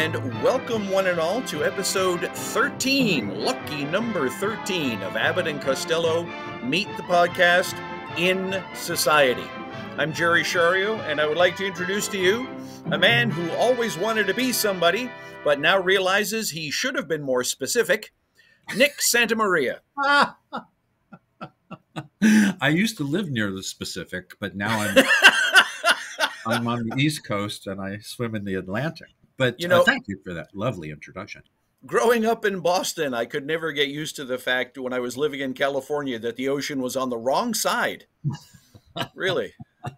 and welcome one and all to episode 13, lucky number 13 of Abbott and Costello Meet the Podcast in Society. I'm Jerry Shario, and I would like to introduce to you a man who always wanted to be somebody, but now realizes he should have been more specific, Nick Santamaria. I used to live near the Pacific, but now I'm on the East Coast and I swim in the Atlantic. But thank you for that lovely introduction. Growing up in Boston, I could never get used to the fact when I was living in California that the ocean was on the wrong side. Really.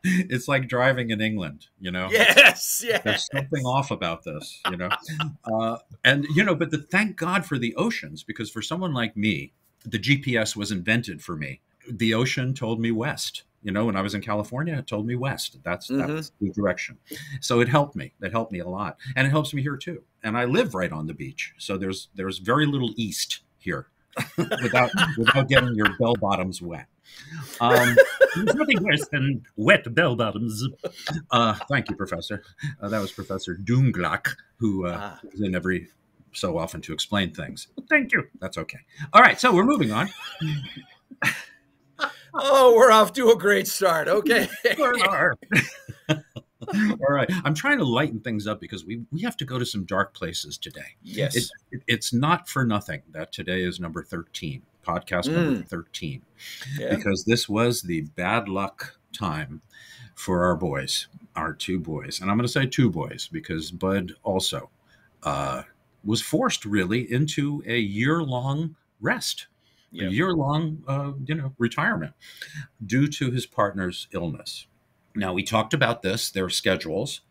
It's like driving in England, Yes. There's something off about this, but thank God for the oceans, because for someone like me, the GPS was invented for me. The ocean told me west. When I was in California, it told me west. That's the direction. So it helped me. It helped me a lot. And it helps me here too. And I live right on the beach. So there's very little east here without getting your bell bottoms wet. There's nothing worse than wet bell bottoms. Thank you, Professor. That was Professor Doomglach, who was in every so often to explain things. Thank you. That's okay. All right. So we're moving on. Oh, we're off to a great start. Okay. All right. I'm trying to lighten things up because we have to go to some dark places today. Yes. It's not for nothing that today is number 13, podcast number 13, because this was the bad luck time for our boys, our two boys. And I'm going to say two boys because Bud also was forced really into a year-long rest. A year-long, retirement due to his partner's illness. Now, we talked about this, their schedules,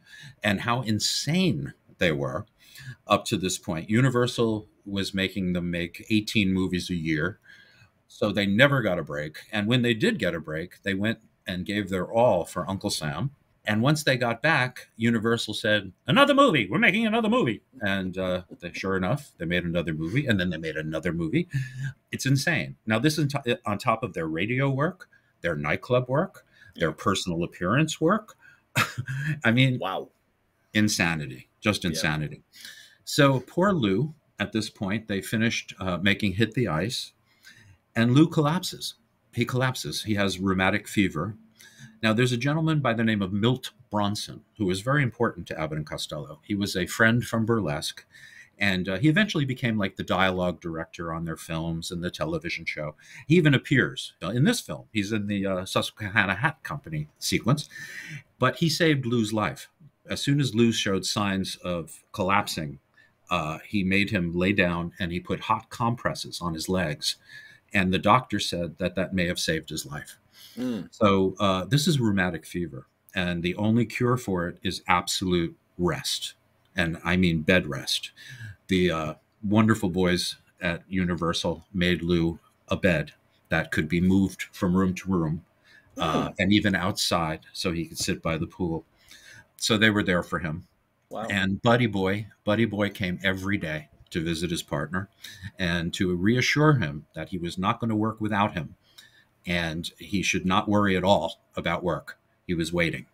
and how insane they were up to this point. Universal was making them make 18 movies a year, so they never got a break. And when they did get a break, they went and gave their all for Uncle Sam. And once they got back, Universal said, another movie, we're making another movie. And sure enough, they made another movie, and then they made another movie. It's insane. Now, this is on top of their radio work, their nightclub work, their personal appearance work. I mean, wow. Insanity, just insanity. So poor Lou, at this point, they finished making Hit the Ice, and Lou collapses. He collapses. He has rheumatic fever. Now, there's a gentleman by the name of Milt Bronson, who was very important to Abbott and Costello. He was a friend from Burlesque, and he eventually became like the dialogue director on their films and the television show. He even appears in this film. He's in the Susquehanna Hat Company sequence, but he saved Lou's life. As soon as Lou showed signs of collapsing, he made him lay down and he put hot compresses on his legs, and the doctor said that may have saved his life. So this is rheumatic fever, and the only cure for it is absolute rest, and I mean bed rest. The wonderful boys at Universal made Lou a bed that could be moved from room to room, and even outside, so he could sit by the pool. So they were there for him. Wow. And Buddy Boy came every day to visit his partner and to reassure him that he was not going to work without him. And he should not worry at all about work. He was waiting.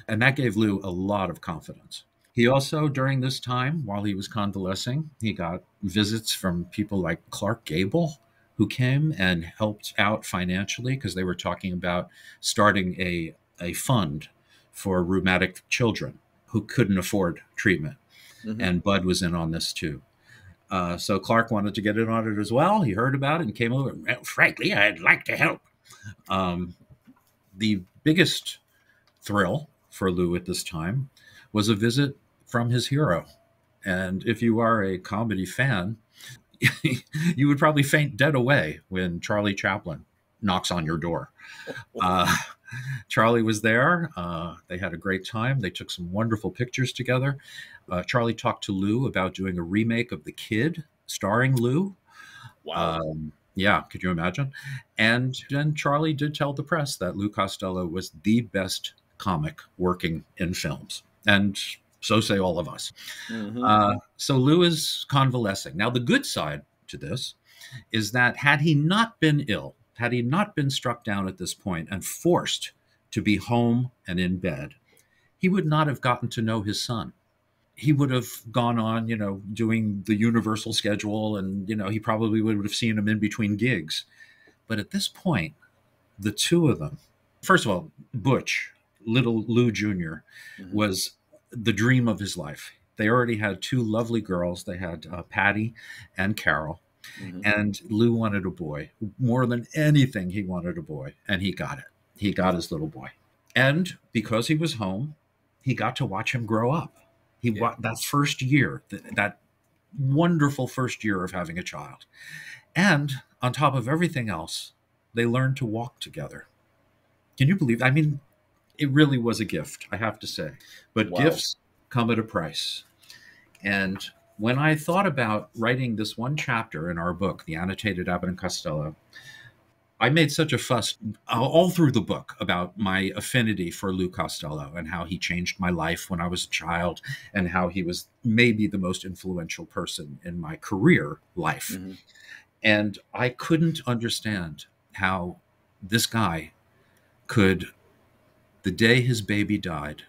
And that gave Lou a lot of confidence. He also, during this time, while he was convalescing, he got visits from people like Clark Gable, who came and helped out financially because they were talking about starting a fund for rheumatic children who couldn't afford treatment. And Bud was in on this too. So Clark wanted to get in on it as well. He heard about it and came over. Well, frankly, I'd like to help. The biggest thrill for Lou at this time was a visit from his hero. And if you are a comedy fan, you would probably faint dead away when Charlie Chaplin knocks on your door. Charlie was there. They had a great time. They took some wonderful pictures together. Charlie talked to Lou about doing a remake of The Kid starring Lou. Wow. Yeah, could you imagine? And then Charlie did tell the press that Lou Costello was the best comic working in films. And so say all of us. So Lou is convalescing. Now, the good side to this is that had he not been ill, had he not been struck down at this point and forced to be home and in bed, he would not have gotten to know his son. he would have gone on, doing the Universal schedule, and, he probably would have seen him in between gigs. But at this point, the two of them, first of all, Butch, little Lou Jr., was the dream of his life. They already had two lovely girls. They had Patty and Carol. And Lou wanted a boy. More than anything, he wanted a boy. And he got it. He got his little boy. And because he was home, he got to watch him grow up. That first year, that wonderful first year of having a child. And on top of everything else, they learned to walk together. Can you believe? I mean, it really was a gift, I have to say. But gifts come at a price. And when I thought about writing this one chapter in our book, The Annotated Abbott and Costello, I made such a fuss all through the book about my affinity for Lou Costello and how he changed my life when I was a child and how he was maybe the most influential person in my career life. And I couldn't understand how this guy could, the day his baby died,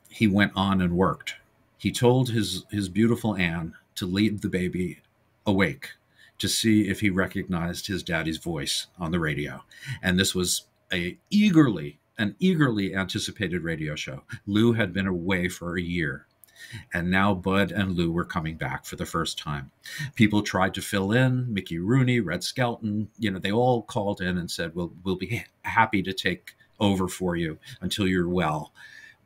he went on and worked. He told his beautiful Anne to leave the baby awake to see if he recognized his daddy's voice on the radio. And this was an eagerly anticipated radio show. Lou had been away for a year, and now Bud and Lou were coming back for the first time. People tried to fill in, Mickey Rooney, Red Skelton, they all called in and said, we'll be happy to take over for you until you're well.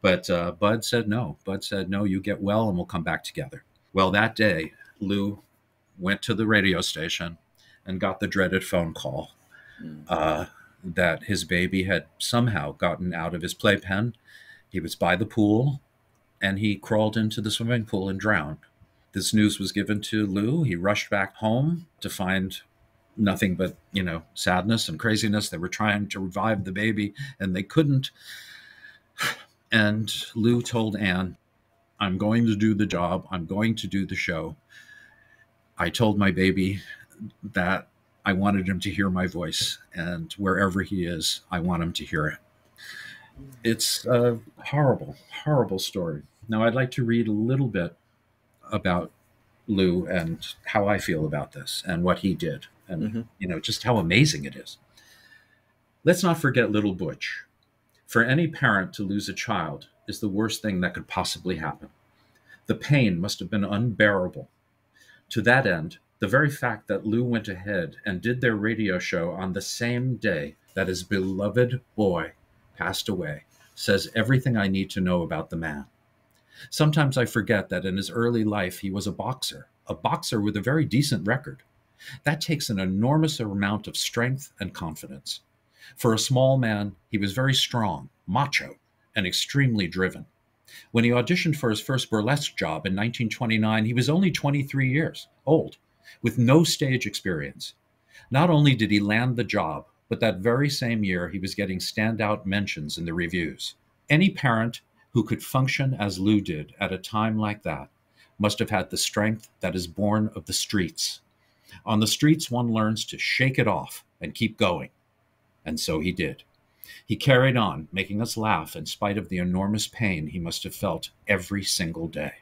But Bud said no. Bud said, no, you get well and we'll come back together. Well, that day, Lou went to the radio station and got the dreaded phone call that his baby had somehow gotten out of his playpen. He was by the pool, and he crawled into the swimming pool and drowned. This news was given to Lou. He rushed back home to find nothing but, sadness and craziness. They were trying to revive the baby, and they couldn't. And Lou told Anne, I'm going to do the job. I'm going to do the show. I told my baby that I wanted him to hear my voice, and wherever he is, I want him to hear it. It's a horrible, horrible story. Now, I'd like to read a little bit about Lou and how I feel about this and what he did and, just how amazing it is. Let's not forget little Butch. For any parent to lose a child is the worst thing that could possibly happen. The pain must have been unbearable. To that end, the very fact that Lou went ahead and did their radio show on the same day that his beloved boy passed away says everything I need to know about the man. Sometimes I forget that in his early life he was a boxer with a very decent record. That takes an enormous amount of strength and confidence. For a small man, he was very strong, macho, and extremely driven. When he auditioned for his first burlesque job in 1929, he was only 23 years old, with no stage experience. Not only did he land the job, but that very same year he was getting standout mentions in the reviews. Any parent who could function as Lou did at a time like that must have had the strength that is born of the streets. On the streets, one learns to shake it off and keep going. And so he did. He carried on, making us laugh in spite of the enormous pain he must have felt every single day.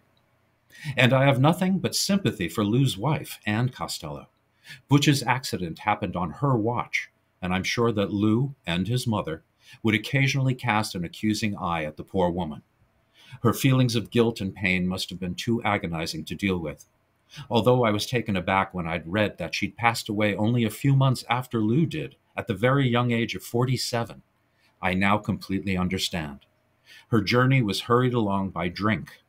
And I have nothing but sympathy for Lou's wife, Anne Costello. Butch's accident happened on her watch, and I'm sure that Lou and his mother would occasionally cast an accusing eye at the poor woman. Her feelings of guilt and pain must have been too agonizing to deal with. Although I was taken aback when I'd read that she'd passed away only a few months after Lou did, at the very young age of 47, I now completely understand. Her journey was hurried along by drink,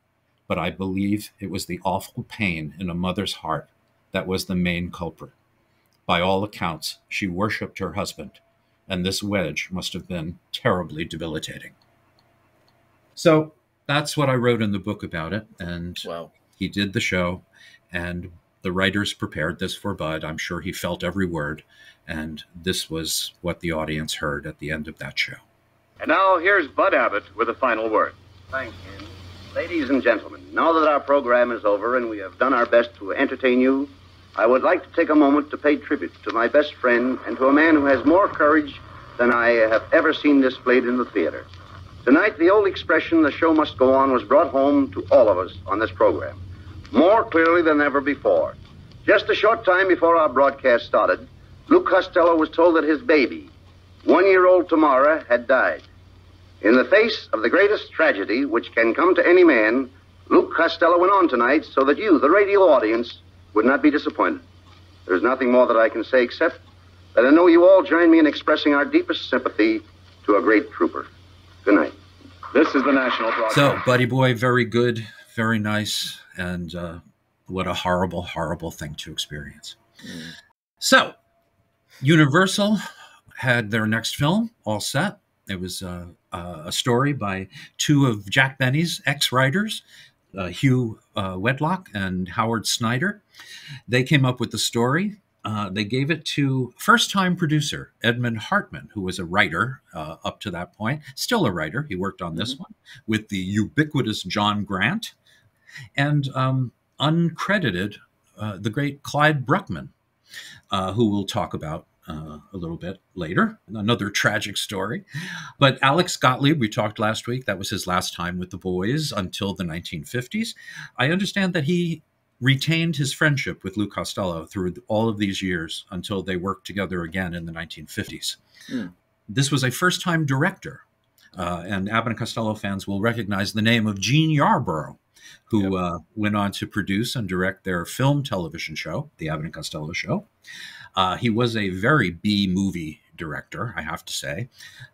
but I believe it was the awful pain in a mother's heart that was the main culprit. By all accounts, she worshipped her husband, and this wedge must have been terribly debilitating. So that's what I wrote in the book about it, and He did the show, and the writers prepared this for Bud. I'm sure he felt every word, and this was what the audience heard at the end of that show. And now here's Bud Abbott with a final word. Thank you. Ladies and gentlemen, now that our program is over and we have done our best to entertain you, I would like to take a moment to pay tribute to my best friend and to a man who has more courage than I have ever seen displayed in the theater. Tonight, the old expression, the show must go on, was brought home to all of us on this program, more clearly than ever before. Just a short time before our broadcast started, Luke Costello was told that his baby, 1-year-old Tamara, had died. In the face of the greatest tragedy which can come to any man, Luke Costello went on tonight so that you, the radio audience, would not be disappointed. There's nothing more that I can say except that I know you all join me in expressing our deepest sympathy to a great trooper. Good night. This is the National Broadcast. So, Buddy Boy, very good, very nice, and what a horrible, horrible thing to experience. So, Universal had their next film all set. It was a story by two of Jack Benny's ex-writers, Hugh Wedlock and Howard Snyder. They came up with the story. They gave it to first-time producer Edmund Hartman, who was a writer up to that point, still a writer. He worked on this one with the ubiquitous John Grant, and uncredited the great Clyde Brookman, who we'll talk about a little bit later. Another tragic story. But Alex Gottlieb, we talked last week, that was his last time with the boys until the 1950s. I understand that he retained his friendship with Lou Costello through all of these years until they worked together again in the 1950s. This was a first-time director, and Abbott and Costello fans will recognize the name of Gene Yarborough, who went on to produce and direct their film television show, The Abbott and Costello Show. He was a very B-movie director, I have to say.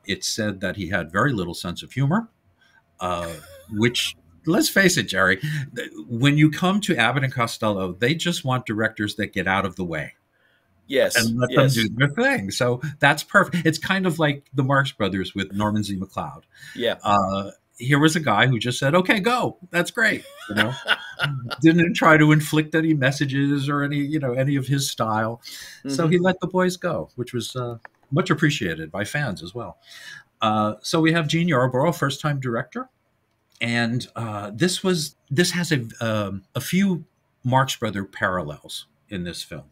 It's said that he had very little sense of humor, which, let's face it, Jerry, when you come to Abbott and Costello, they just want directors that get out of the way. Yes. And let them do their thing. So that's perfect. It's kind of like the Marx Brothers with Norman Z. McLeod. Yeah. Here was a guy who just said, okay, go. That's great. You know, didn't try to inflict any messages or any of his style. So he let the boys go, which was much appreciated by fans as well. So we have Gene Yarborough, first-time director. And this has a few Marx Brother parallels in this film,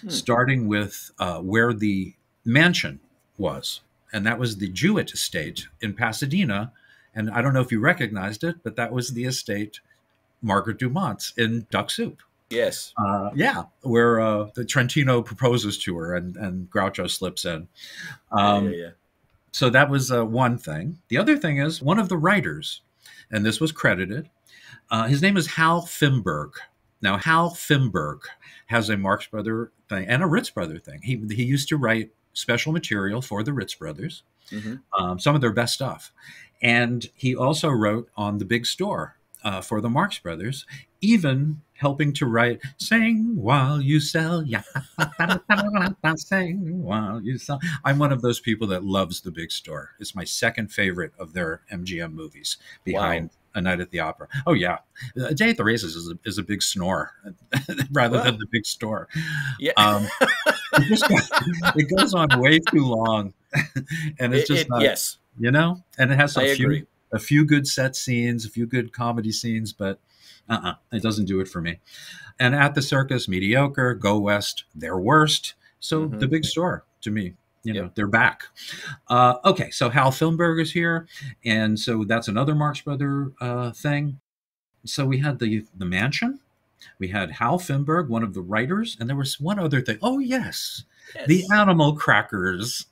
starting with where the mansion was. And that was the Jewett estate in Pasadena. And I don't know if you recognized it, but that was the estate Margaret Dumont's in Duck Soup. Yes. Where the Trentino proposes to her and Groucho slips in. So that was one thing. The other thing is one of the writers, and this was credited, his name is Hal Fimberg. Now, Hal Fimberg has a Marx Brother thing and a Ritz Brother thing. He used to write special material for the Ritz Brothers, some of their best stuff. And he also wrote on The Big Store for the Marx Brothers, even helping to write "Sing While You Sell." Yeah, sing while you sell. I'm one of those people that loves The Big Store. It's my second favorite of their MGM movies, behind A Night at the Opera. Oh yeah, A Day at the Races is a big snore rather than The Big Store. Yeah, it goes on way too long, and it's just not, yes. You know, and it has a few good set scenes, a few good comedy scenes, but it doesn't do it for me. And At the Circus, mediocre. Go West, their worst. So The Big Store, to me, you know, they're back. Okay, so Hal Filmberg is here, and so that's another Marx Brother thing. So we had the mansion. We had Hal Filmberg, one of the writers, and there was one other thing. Oh, yes. The animal crackers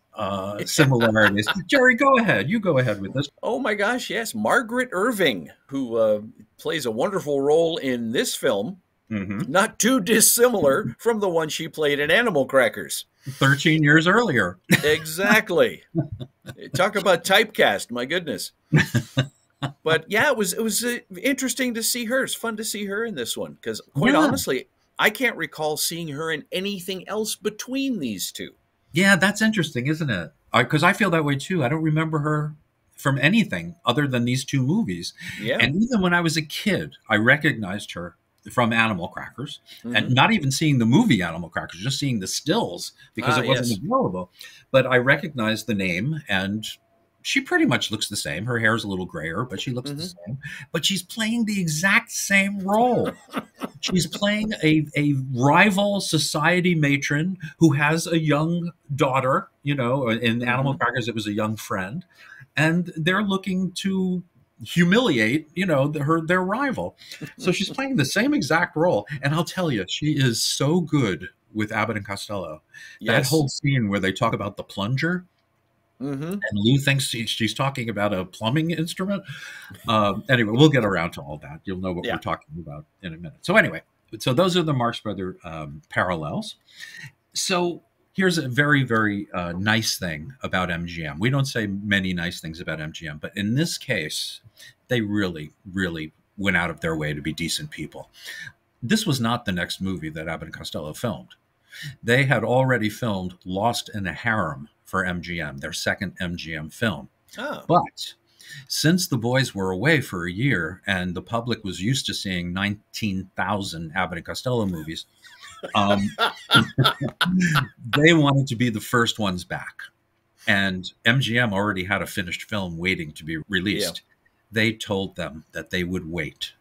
similarities. Jerry, go ahead. You go ahead with this. Oh my gosh, yes. Margaret Irving, who plays a wonderful role in this film, not too dissimilar from the one she played in Animal Crackers. 13 years earlier. Exactly. Talk about typecast, my goodness. But yeah, it was interesting to see her. It's fun to see her in this one, because quite honestly, I can't recall seeing her in anything else between these two. Yeah, that's interesting, isn't it? Because I feel that way too. I don't remember her from anything other than these two movies. Yeah. And even when I was a kid, I recognized her from Animal Crackers, and not even seeing the movie Animal Crackers, just seeing the stills because it wasn't available. But I recognized the name, and she pretty much looks the same. Her hair's a little grayer, but she looks the same. But she's playing the exact same role. She's playing a rival society matron who has a young daughter. You know, in Animal Crackers, it was a young friend. and they're looking to humiliate, their rival. So she's playing the same exact role. And I'll tell you, she is so good with Abbott and Costello. That whole scene where they talk about the plunger, and Lou thinks she's talking about a plumbing instrument. Anyway, we'll get around to all that. You'll know what we're talking about in a minute. So anyway, those are the Marx Brothers parallels. So here's a very, very nice thing about MGM. We don't say many nice things about MGM, but in this case, they really, really went out of their way to be decent people. This was not the next movie that Abbott and Costello filmed. They had already filmed Lost in a Harem for MGM, their second MGM film. Oh. But since the boys were away for a year and the public was used to seeing 19,000 Abbott and Costello movies, they wanted to be the first ones back. And MGM already had a finished film waiting to be released. They told them that they would wait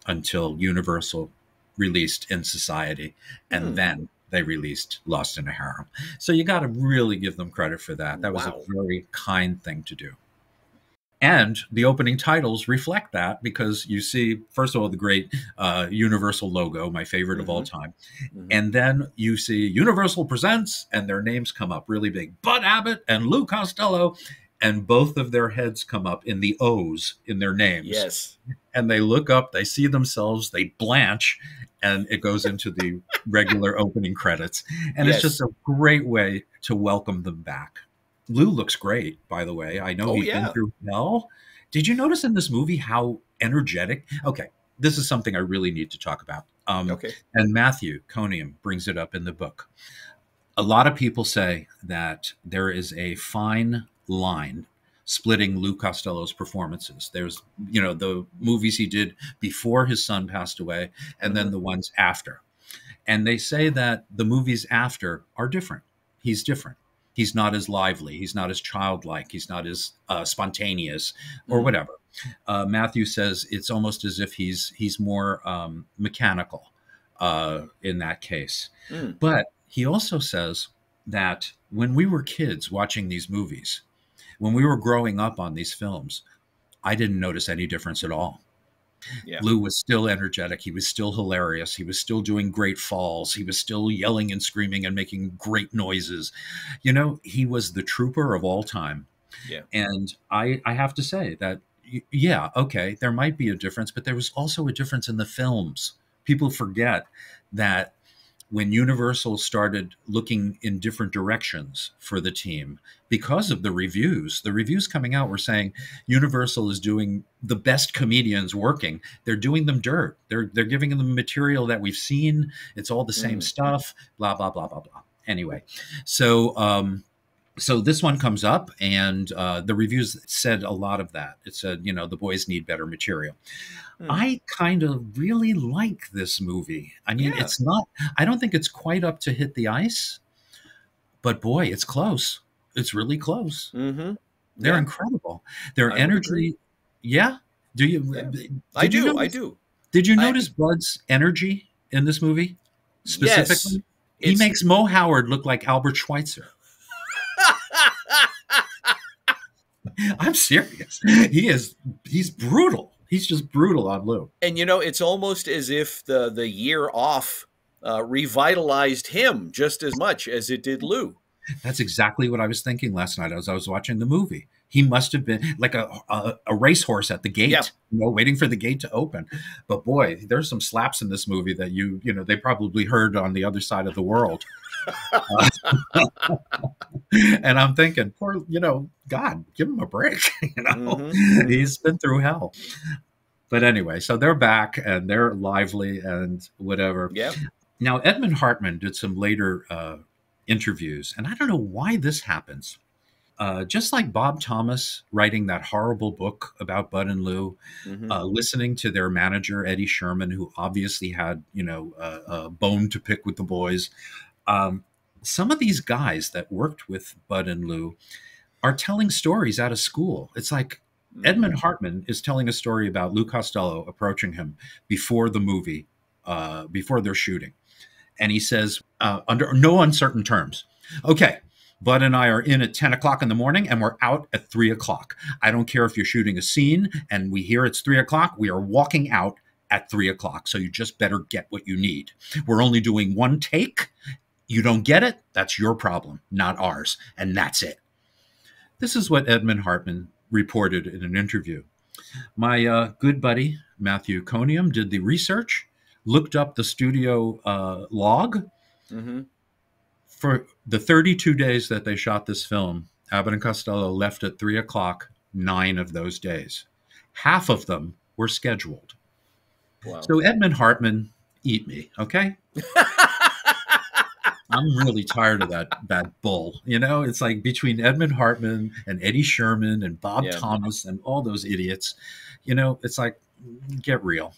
until Universal released In Society, and then they released Lost in a Harem. So you got to really give them credit for that. That was a very kind thing to do. And the opening titles reflect that, because you see, first of all, the great Universal logo, my favorite of all time. And then you see Universal Presents, and their names come up really big. Bud Abbott and Lou Costello, and both of their heads come up in the O's in their names. Yes. And they look up, they see themselves, they blanch, and it goes into the regular opening credits. And it's just a great way to welcome them back. Lou looks great, by the way. I know he's been through hell. Did you notice in this movie how energetic? Okay, this is something I really need to talk about. And Matthew Coniam brings it up in the book. A lot of people say that there is a fine line splitting Lou Costello's performances. There's, the movies he did before his son passed away, and then the ones after. And they say that the movies after are different. He's different. He's not as lively. He's not as childlike. He's not as spontaneous or whatever. Matthew says it's almost as if he's more mechanical in that case. But he also says that when we were kids watching these movies, when we were growing up on these films, I didn't notice any difference at all. Lou was still energetic. He was still hilarious. He was still doing great falls. He was still yelling and screaming and making great noises. He was the trooper of all time. And I have to say that, okay, there might be a difference, but there was also a difference in the films. People forget that when Universal started looking in different directions for the team, because of the reviews coming out were saying Universal is doing the best comedians working. They're doing them dirt. They're giving them material that we've seen. It's all the same stuff, blah, blah, blah, blah, blah. Anyway, so this one comes up, and the reviews said a lot of that. It said, the boys need better material. I kind of really like this movie. I mean, it's not, I don't think it's quite up to Hit the Ice, but boy, it's close. It's really close. They're incredible. Their energy. Yeah. Do you? I do. Did you notice Bud's energy in this movie specifically? Yes. He makes Mo Howard look like Albert Schweitzer. I'm serious. He's brutal. He's just brutal on Lou. And, it's almost as if the year off revitalized him just as much as it did Lou. That's exactly what I was thinking last night as I was watching the movie. He must have been like a racehorse at the gate, waiting for the gate to open. But boy, there's some slaps in this movie that they probably heard on the other side of the world. And I'm thinking, poor, God, give him a break. He's been through hell. But anyway, so they're back and they're lively and whatever. Now, Edmund Hartman did some later interviews, and I don't know why this happens. Just like Bob Thomas writing that horrible book about Bud and Lou, listening to their manager, Eddie Sherman, who obviously had, a bone to pick with the boys. Some of these guys that worked with Bud and Lou are telling stories out of school. It's like Edmund Hartman is telling a story about Lou Costello approaching him before the movie, before they're shooting. And he says, under no uncertain terms, okay, Bud and I are in at 10 o'clock in the morning and we're out at 3 o'clock. I don't care if you're shooting a scene and we hear it's 3 o'clock. We are walking out at 3 o'clock. So you just better get what you need. We're only doing one take. You don't get it. That's your problem, not ours. And that's it. This is what Edmund Hartman reported in an interview. My good buddy, Matthew Coniam, did the research, looked up the studio log. Mm-hmm. For the 32 days that they shot this film, Abbott and Costello left at 3 o'clock 9 of those days. Half of them were scheduled. Wow. So Edmund Hartman, eat me, okay? I'm really tired of that bull. You know, it's like between Edmund Hartman and Eddie Sherman and Bob Thomas and all those idiots, you know, it's like, get real.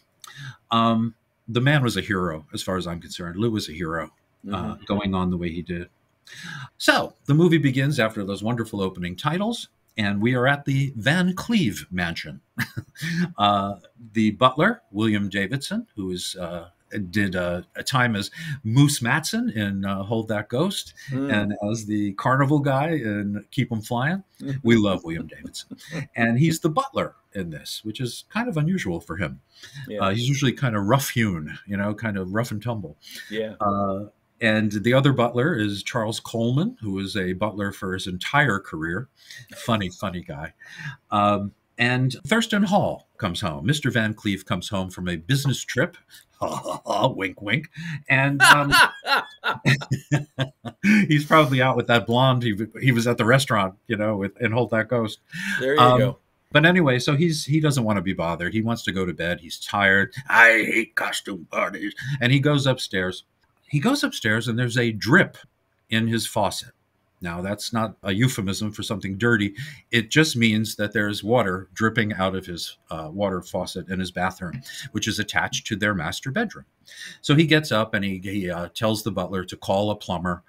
The man was a hero, as far as I'm concerned. Lou was a hero, going on the way he did. So the movie begins after those wonderful opening titles, and we are at the Van Cleave Mansion. The butler, William Davidson, who is did a time as Moose Matson in Hold That Ghost and as the carnival guy in Keep 'em Flying. We love William Davidson. And he's the butler in this, which is kind of unusual for him. Yeah. He's usually kind of rough-hewn, you know, kind of rough and tumble. Yeah. And the other butler is Charles Coleman, who was a butler for his entire career. Funny, funny guy. And Thurston Hall comes home. Mr. Van Cleave comes home from a business trip. Wink, wink. And he's probably out with that blonde. He was at the restaurant, you know, and Hold That Ghost. There you go. But anyway, so he doesn't want to be bothered. He wants to go to bed. He's tired. I hate costume parties. And he goes upstairs. And there's a drip in his faucet. Now, that's not a euphemism for something dirty. It just means that there's water dripping out of his water faucet in his bathroom, which is attached to their master bedroom. So he gets up and he tells the butler to call a plumber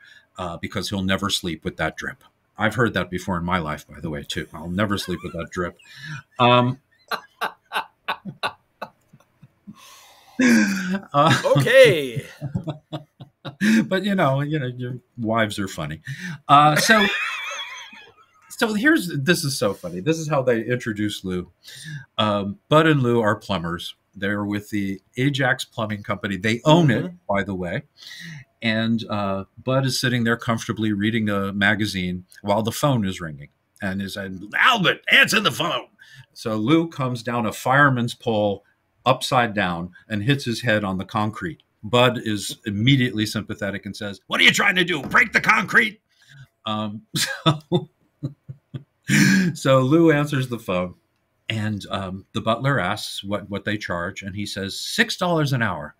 because he'll never sleep with that drip. I've heard that before in my life, by the way, too. I'll never sleep with that drip. Okay. But you know, your wives are funny. So this is so funny. This is how they introduce Lou. Bud and Lou are plumbers. They're with the Ajax Plumbing Company. They own it, by the way. And Bud is sitting there comfortably reading a magazine while the phone is ringing. And is saying, Albert, answer the phone. So Lou comes down a fireman's pole upside down and hits his head on the concrete. Bud is immediately sympathetic and says, what are you trying to do? Break the concrete? So Lou answers the phone, and the butler asks what they charge, and he says $6 an hour.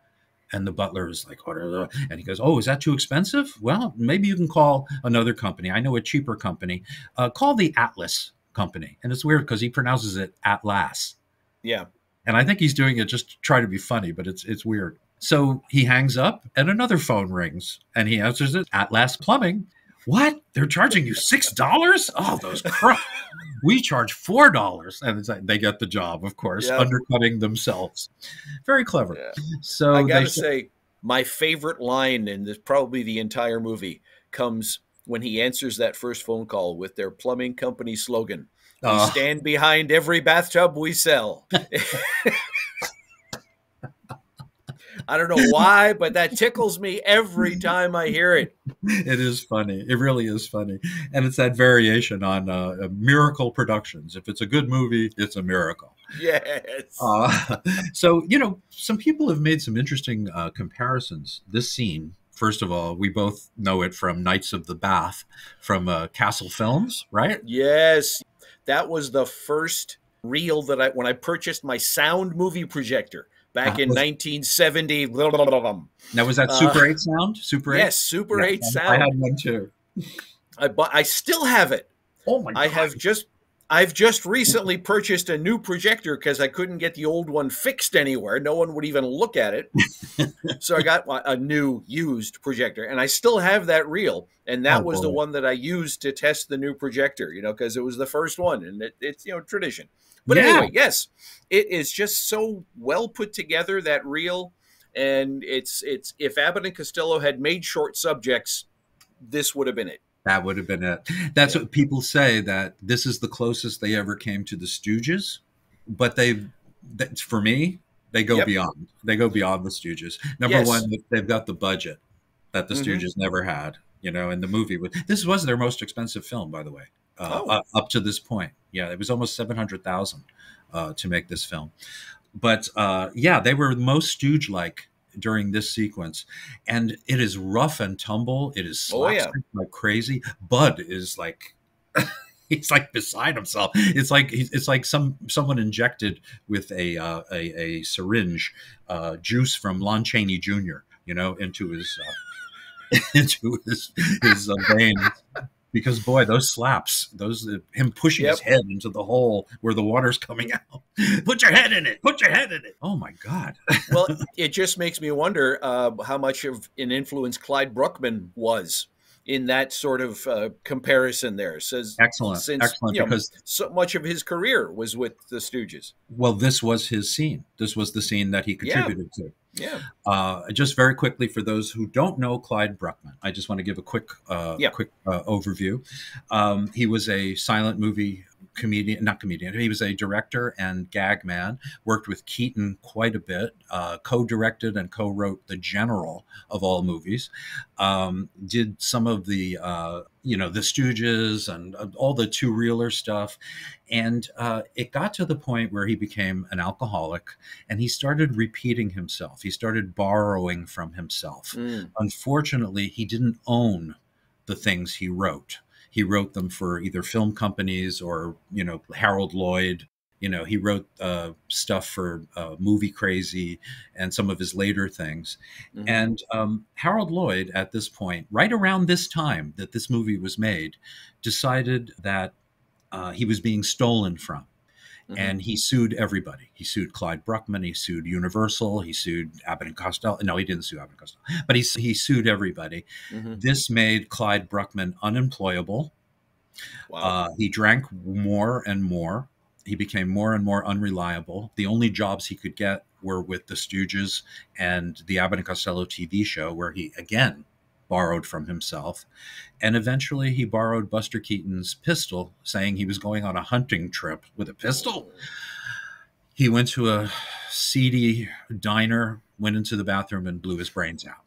And the butler is like, and he goes, oh, is that too expensive? Well, maybe you can call another company. I know a cheaper company. Call the Atlas company. And it's weird because he pronounces it Atlas. Yeah. And I think he's doing it just to try to be funny, but it's weird. So he hangs up and another phone rings and he answers it. Atlas Plumbing. What? They're charging you $6? Oh, those crap. We charge $4. And it's like, they get the job, of course, undercutting themselves. Very clever. Yeah. So I got to say, my favorite line in this, probably the entire movie, comes when he answers that first phone call with their plumbing company slogan. We stand behind every bathtub we sell. I don't know why, but that tickles me every time I hear it. It is funny. It really is funny. And it's that variation on Miracle Productions. If it's a good movie, it's a miracle. Yes. So, some people have made some interesting comparisons. This scene, first of all, we both know it from Knights of the Bath from Castle Films, right? Yes. That was the first reel that when I purchased my sound movie projector. Back in 1970. Now, was that Super 8 sound? Super 8? Yes, Super 8 sound. I had one too. I still have it. Oh my God. I've just recently purchased a new projector because I couldn't get the old one fixed anywhere. No one would even look at it. So I got a new used projector, and I still have that reel. And that was the one that I used to test the new projector, because it was the first one, and it's tradition. But anyway, yes, it is just so well put together, that reel. And it's if Abbott and Costello had made short subjects, this would have been it. That would have been it. That's what people say, that this is the closest they ever came to the Stooges, but for me, they go beyond. They go beyond the Stooges. Number one, they've got the budget that the Stooges never had. You know, in the movie, this was their most expensive film, by the way, up to this point. Yeah, it was almost $700,000 to make this film. But they were most Stooge-like during this sequence, and it is rough and tumble. It is slapstick like crazy. Bud is like, he's like beside himself. It's like someone injected with a syringe juice from Lon Chaney Jr. Into his veins. Because boy, those slaps, him pushing his head into the hole where the water's coming out. Put your head in it. Put your head in it. Oh my God. Well, it just makes me wonder how much of an influence Clyde Brookman was in that sort of comparison there. Says excellent, because so much of his career was with the Stooges. Well, this was his scene. This was the scene that he contributed to. Yeah. Just very quickly, for those who don't know Clyde Brookman, I just want to give a quick overview. He was a silent movie not comedian. He was a director and gag man, worked with Keaton quite a bit, co-directed and co-wrote The General of all movies, did some of the Stooges and all the two-reeler stuff. And it got to the point where he became an alcoholic, and he started repeating himself. He started borrowing from himself. Unfortunately, he didn't own the things he wrote. He wrote them for either film companies or, Harold Lloyd. He wrote stuff for Movie Crazy and some of his later things. And Harold Lloyd, at this point, right around this time that this movie was made, decided that he was being stolen from. And he sued everybody. He sued Clyde Brookman. He sued Universal. He sued Abbott and Costello. No, he didn't sue Abbott and Costello, but he sued everybody. This made Clyde Brookman unemployable. Wow. He drank more and more. He became more and more unreliable. The only jobs he could get were with the Stooges and the Abbott and Costello TV show, where he again borrowed from himself. And eventually he borrowed Buster Keaton's pistol, saying he was going on a hunting trip with a pistol. He went to a seedy diner, went into the bathroom, and blew his brains out.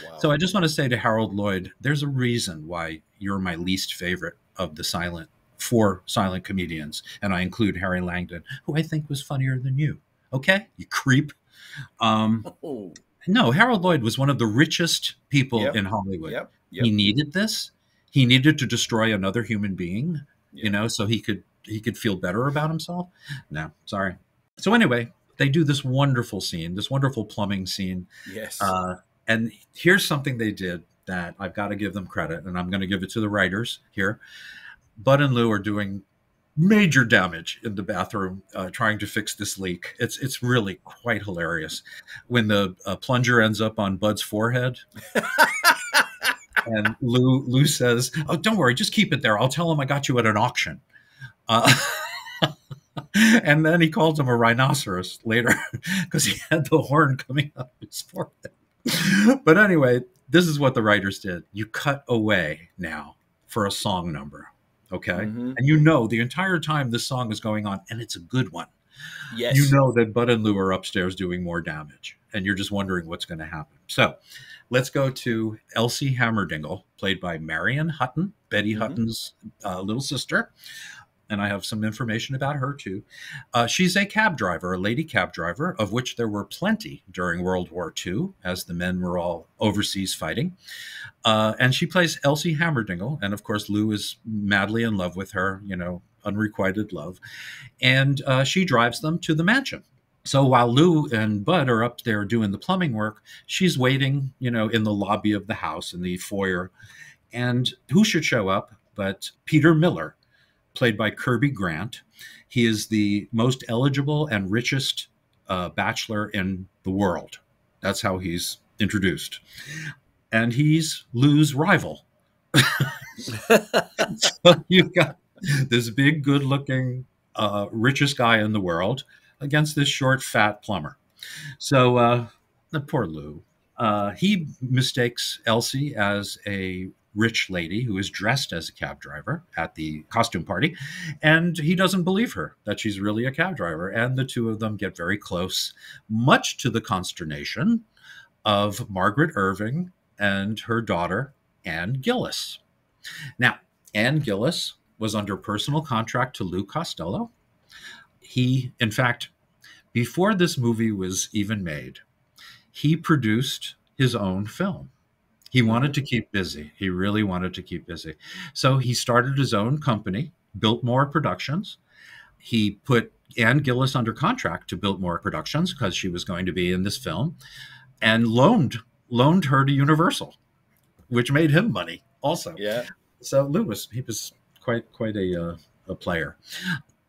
Wow. So I just want to say to Harold Lloyd, there's a reason why you're my least favorite of the four silent comedians. And I include Harry Langdon, who I think was funnier than you. Okay? You creep. No, Harold Lloyd was one of the richest people in Hollywood. Yep. He needed this. He needed to destroy another human being, so he could feel better about himself. No, sorry. So anyway, they do this wonderful scene, this wonderful plumbing scene. Yes. And here's something they did that I've got to give them credit, and I'm going to give it to the writers here. Bud and Lou are doing major damage in the bathroom trying to fix this leak. It's really quite hilarious when the plunger ends up on Bud's forehead. And Lou says, "Oh, don't worry, just keep it there. I'll tell him I got you at an auction." And then he calls him a rhinoceros later because he had the horn coming out of his forehead. But anyway, this is what the writers did. You cut away now for a song number. Okay. And the entire time this song is going on, and it's a good one. Yes. You know that Bud and Lou are upstairs doing more damage, and you're just wondering what's going to happen. So let's go to Elsie Hammerdingle, played by Marion Hutton, Betty Hutton's little sister. And I have some information about her too. She's a cab driver, a lady cab driver, of which there were plenty during World War II, as the men were all overseas fighting. And she plays Elsie Hammerdingle. And of course, Lou is madly in love with her, unrequited love. And she drives them to the mansion. So while Lou and Bud are up there doing the plumbing work, she's waiting, in the lobby of the house, in the foyer. And who should show up but Peter Miller, played by Kirby Grant. He is the most eligible and richest bachelor in the world. That's how he's introduced. And he's Lou's rival. So you've got this big, good-looking, richest guy in the world against this short, fat plumber. So the poor Lou. He mistakes Elsie as a rich lady who is dressed as a cab driver at the costume party. And he doesn't believe her that she's really a cab driver. And the two of them get very close, much to the consternation of Margaret Irving and her daughter, Anne Gillis. Now, Anne Gillis was under personal contract to Lou Costello. He, in fact, before this movie was even made, he produced his own film. He wanted to keep busy. He really wanted to keep busy. So he started his own company, Biltmore Productions. He put Anne Gillis under contract to Biltmore Productions because she was going to be in this film, and loaned her to Universal, which made him money also. Yeah. So Lou was quite a player.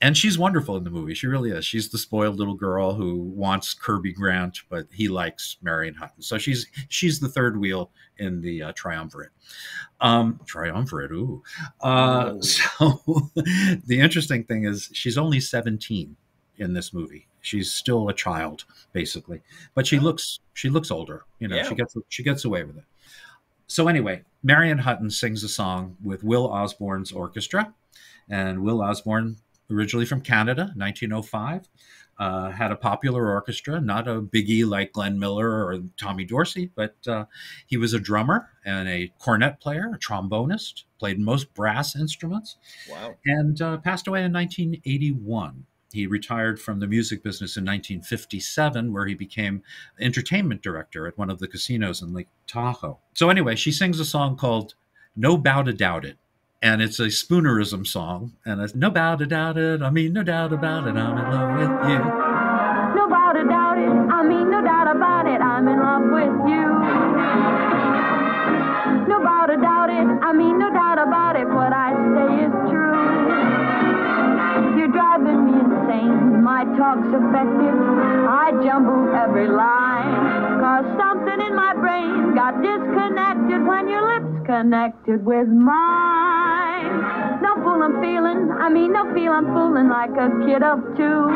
And she's wonderful in the movie. She really is. She's the spoiled little girl who wants Kirby Grant, but he likes Marion Hutton. So she's the third wheel in the triumvirate. Triumvirate, ooh. So the interesting thing is she's only 17 in this movie. She's still a child, basically. But she looks older. You know, Yeah. she gets away with it. So anyway, Marion Hutton sings a song with Will Osborne's orchestra. And Will Osborne, originally from Canada, 1905, had a popular orchestra, not a biggie like Glenn Miller or Tommy Dorsey, but he was a drummer and a cornet player, a trombonist, played most brass instruments, Wow. and passed away in 1981. He retired from the music business in 1957, where he became entertainment director at one of the casinos in Lake Tahoe. So anyway, she sings a song called No Bout a Doubt It. And it's a Spoonerism song. And it's no doubt about it. I mean, no doubt about it. I'm in love with you. No doubt about it. I mean, no doubt about it. I'm in love with you. No doubt about it. I mean, no doubt about it. What I say is true. You're driving me insane. My talk's effective. I jumble every line. 'Cause something in my brain got disconnected when your lips connected with mine. No fool I'm feeling, I mean no feel I'm fooling like a kid of 2.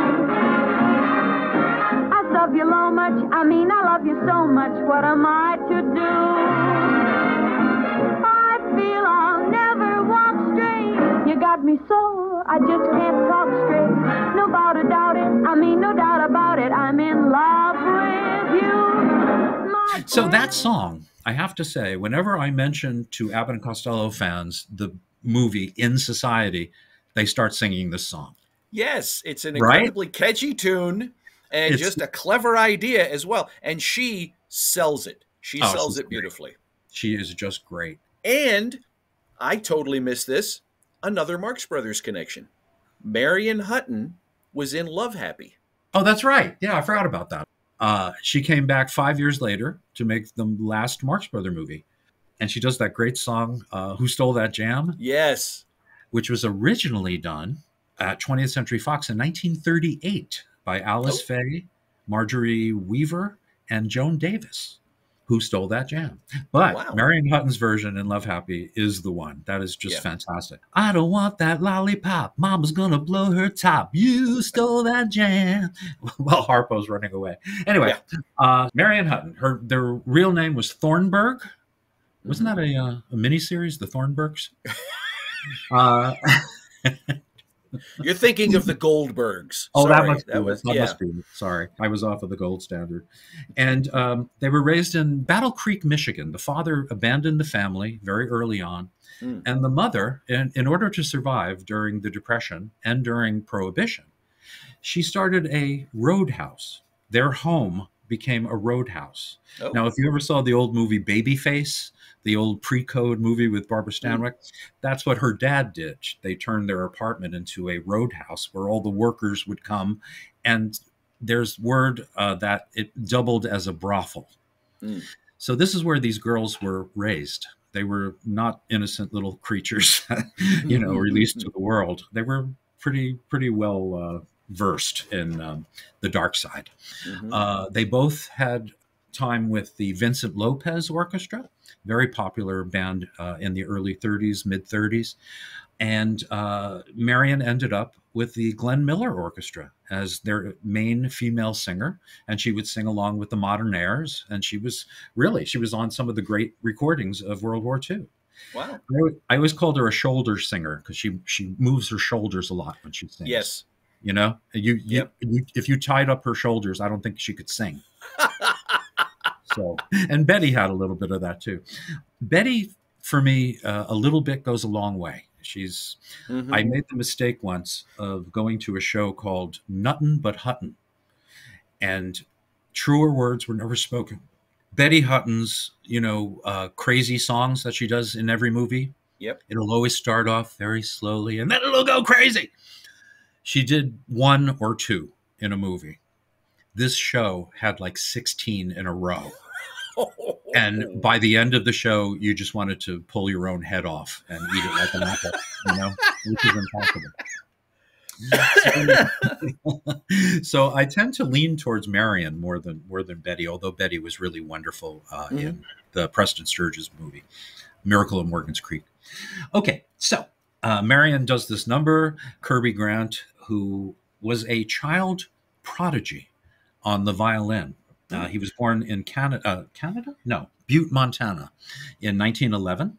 I love you so much, I mean I love you so much, what am I to do? I feel I'll never walk straight, you got me sore, I just can't talk straight. No doubt about it, I mean no doubt about it, I'm in love with you. So that song, I have to say, whenever I mention to Abbott and Costello fans the movie In Society, they start singing this song. Yes, it's an Right? incredibly catchy tune and It's- just a clever idea as well. And she sells it. She Oh, sells she's it great. beautifully. She is just great. And I totally missed this. Another Marx Brothers connection. Marion Hutton was in Love Happy. Oh, that's right. Yeah, I forgot about that. She came back 5 years later to make the last Marx Brother movie. And she does that great song, Who Stole That Jam? Yes. Which was originally done at 20th Century Fox in 1938 by Alice Faye, Marjorie Weaver, and Joan Davis. Who Stole That Jam? But Wow. Marion Hutton's version in Love Happy is the one. That is just Yeah. fantastic. I don't want that lollipop. Mama's gonna blow her top. You stole that jam. While Harpo's running away. Anyway, Marion Hutton, their real name was Thornburg. Wasn't that a miniseries, The Thornburgs? You're thinking of the Goldbergs. Oh, Sorry, that must be it. That yeah. must be it. Sorry, I was off of the gold standard. And they were raised in Battle Creek, Michigan. The father abandoned the family very early on. And the mother, in order to survive during the Depression and during Prohibition, she started a roadhouse. Their home became a roadhouse. Oh. Now, if you ever saw the old movie Babyface, the old pre-code movie with Barbara Stanwyck, that's what her dad did. They turned their apartment into a roadhouse where all the workers would come, and there's word that it doubled as a brothel. So this is where these girls were raised. They were not innocent little creatures, released to the world. They were pretty well versed in the dark side. They both had time with the Vincent Lopez Orchestra, very popular band in the early 30s, mid 30s. And Marion ended up with the Glenn Miller Orchestra as their main female singer. And she would sing along with the modern airs. And she was on some of the great recordings of World War II. Wow. I always called her a shoulder singer because she moves her shoulders a lot when she sings. Yes. You know, Yep. if you tied up her shoulders, I don't think she could sing. So, and Betty had a little bit of that too. Betty, for me, a little bit goes a long way. She's. Mhm. I made the mistake once of going to a show called Nuttin' But Hutton, and truer words were never spoken. Betty Hutton's, crazy songs that she does in every movie. Yep. It'll always start off very slowly, and then it'll go crazy. She did one or two in a movie. This show had like 16 in a row. And by the end of the show, you just wanted to pull your own head off and eat it like an apple, which is impossible. So I tend to lean towards Marion more than Betty, although Betty was really wonderful in the Preston Sturges movie, Miracle at Morgan's Creek. Okay, so Marion does this number. Kirby Grant, who was a child prodigy on the violin. He was born in Canada? No, Butte, Montana in 1911.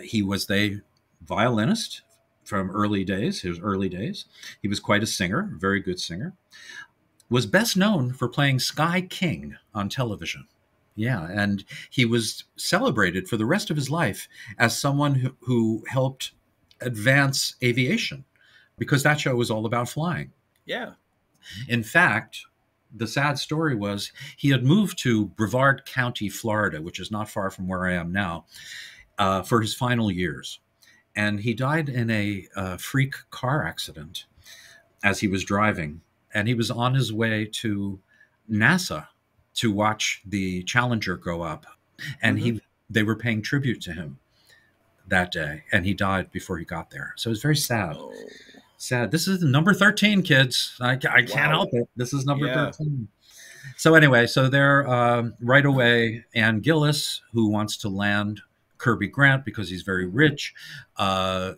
He was the violinist from his early days. He was quite a singer, very good singer. Was best known for playing Sky King on television. Yeah, and he was celebrated for the rest of his life as someone who helped advance aviation, because that show was all about flying. Yeah. In fact, the sad story was he had moved to Brevard County, Florida, which is not far from where I am now, for his final years. And he died in a freak car accident as he was driving. And he was on his way to NASA to watch the Challenger go up. And they were paying tribute to him that day. And he died before he got there. So it was very sad. Oh. Sad. This is number 13, kids. I can't help it. This is number 13. So anyway, so they're right away. Ann Gillis, who wants to land Kirby Grant because he's very rich.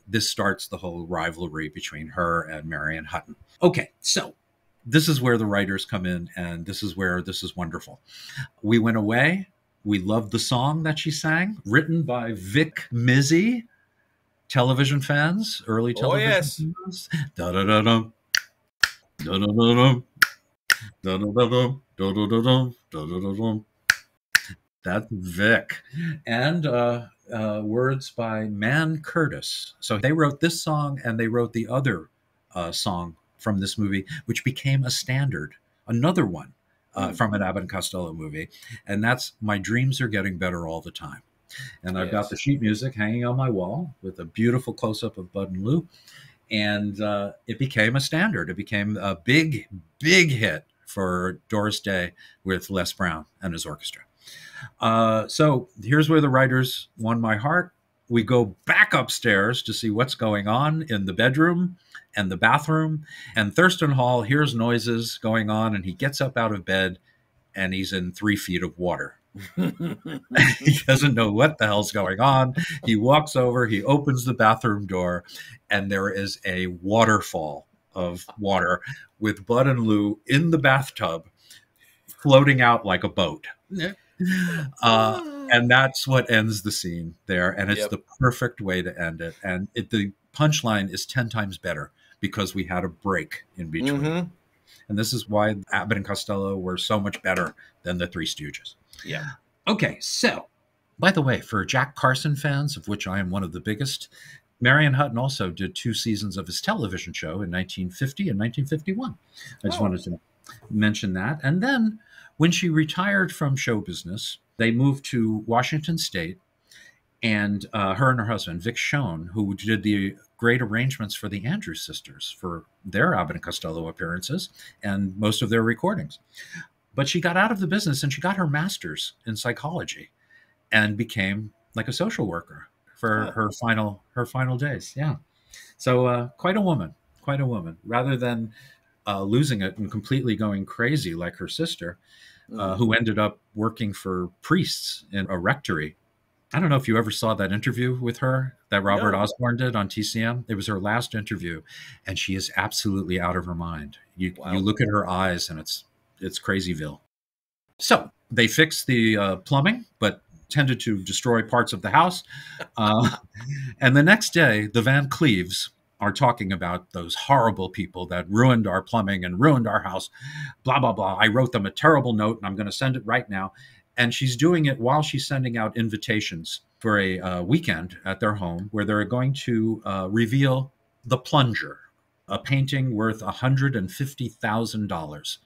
This starts the whole rivalry between her and Marion Hutton. Okay, so this is where the writers come in, and this is where this is wonderful. We went away. We loved the song that she sang, written by Vic Mizzy. Television fans, early television fans. Da-da-da-dum. Da-da-da-dum. Da-da-da-dum. Da-da-da-dum. Da-da-da-dum. That's Vic. And words by Man Curtis. So they wrote this song, and they wrote the other song from this movie, which became a standard, another one from an Abbott and Costello movie. And that's My Dreams Are Getting Better All the Time. And I've got the sheet music hanging on my wall with a beautiful close-up of Bud and Lou. And it became a standard. It became a big, big hit for Doris Day with Les Brown and his orchestra. So here's where the writers won my heart. We go back upstairs to see what's going on in the bedroom and the bathroom. And Thurston Hall hears noises going on, and he gets up out of bed, and he's in 3 feet of water. He doesn't know what the hell's going on. He walks over, he opens the bathroom door, and there is a waterfall of water with Bud and Lou in the bathtub floating out like a boat. And that's what ends the scene there. And it's the perfect way to end it. And the punchline is 10 times better because we had a break in between. And this is why Abbott and Costello were so much better than the Three Stooges. Yeah. Okay, so, by the way, for Jack Carson fans, of which I am one of the biggest, Marion Hutton also did 2 seasons of his television show in 1950 and 1951. I just wanted to mention that. And then when she retired from show business, they moved to Washington State, and her and her husband, Vic Schoen, who did the great arrangements for the Andrews Sisters for their Abbott and Costello appearances and most of their recordings. But she got out of the business and she got her master's in psychology and became like a social worker for her final days. Yeah. So quite a woman. Rather than losing it and completely going crazy like her sister, who ended up working for priests in a rectory. I don't know if you ever saw that interview with her that Robert Osborne did on TCM. It was her last interview, and she is absolutely out of her mind. You look at her eyes, and it's Crazyville. So they fixed the plumbing, but tended to destroy parts of the house. And the next day, the Van Cleaves are talking about those horrible people that ruined our plumbing and ruined our house, blah, blah, blah. I wrote them a terrible note, and I'm going to send it right now. And she's doing it while she's sending out invitations for a weekend at their home where they're going to reveal The Plunger, a painting worth $150,000.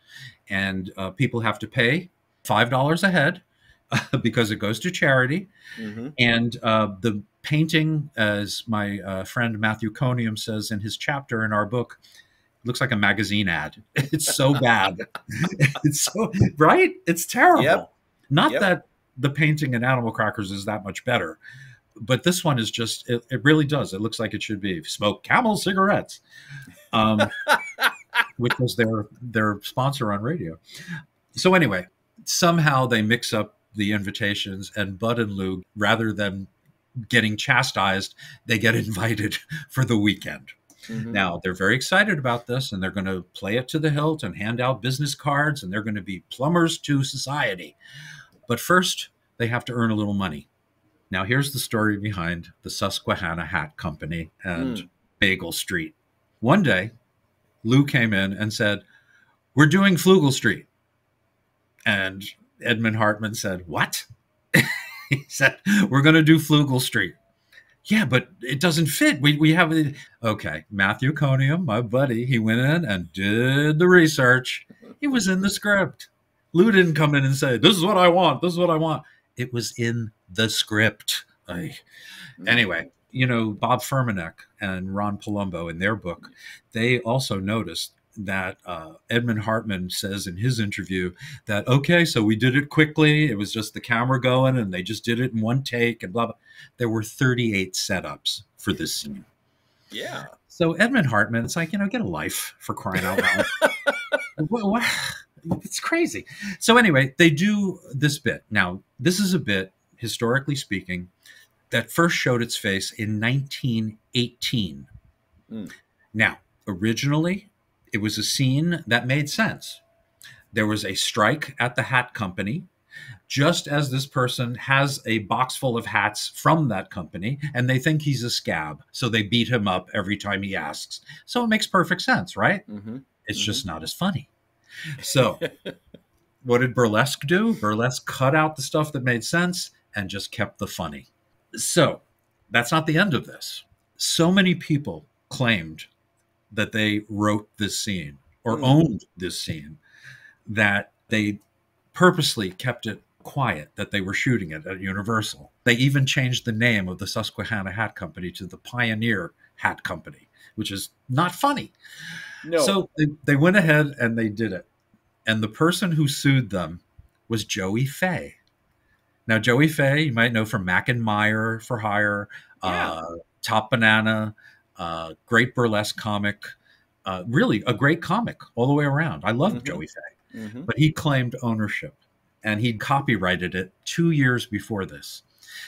And people have to pay $5 a head because it goes to charity. Mm-hmm. And the painting, as my friend Matthew Conium says in his chapter in our book, looks like a magazine ad. It's so bad. It's so, right? It's terrible. Yep. Not that the painting in Animal Crackers is that much better, but this one is just, it really does. It looks like it should be. Smoke Camel cigarettes, which was their sponsor on radio. So anyway, somehow they mix up the invitations, and Bud and Lou, rather than getting chastised, they get invited for the weekend. Mm-hmm. Now, they're very excited about this, and they're going to play it to the hilt and hand out business cards, and they're going to be plumbers to society. But first, they have to earn a little money. Now, here's the story behind the Susquehanna Hat Company and Bagel Street. One day, Lou came in and said, "We're doing Flugel Street." And Edmund Hartman said, "What?" He said, "We're going to do Flugel Street." "Yeah, but it doesn't fit. We have it." Okay, Matthew Conium, my buddy, he went in and did the research. It was in the script. Lou didn't come in and say, "This is what I want. This is what I want." It was in the script. Anyway, Bob Furmanek and Ron Palumbo in their book, they also noticed that Edmund Hartman says in his interview that, okay, so we did it quickly. It was just the camera going and they just did it in one take and blah, blah. There were 38 setups for this scene. Yeah. So Edmund Hartman, it's like, get a life, for crying out loud. What? It's crazy. So anyway, they do this bit. Now, this is a bit, historically speaking, that first showed its face in 1918. Now, originally, it was a scene that made sense. There was a strike at the hat company, just as this person has a box full of hats from that company, and they think he's a scab. So they beat him up every time he asks. So it makes perfect sense, right? Mm-hmm. It's just not as funny. So what did burlesque do? Burlesque cut out the stuff that made sense and just kept the funny. So that's not the end of this. So many people claimed that they wrote this scene or owned this scene that they purposely kept it quiet that they were shooting it at Universal. They even changed the name of the Susquehanna Hat Company to the Pioneer Hat Company, which is not funny. No. So they went ahead and they did it. And the person who sued them was Joey Fay. Now, Joey Fay, you might know from Mack and Meyer for Hire, Top Banana, great burlesque comic, really a great comic all the way around. I love Joey Fay. Mm-hmm. But he claimed ownership, and he'd copyrighted it 2 years before this.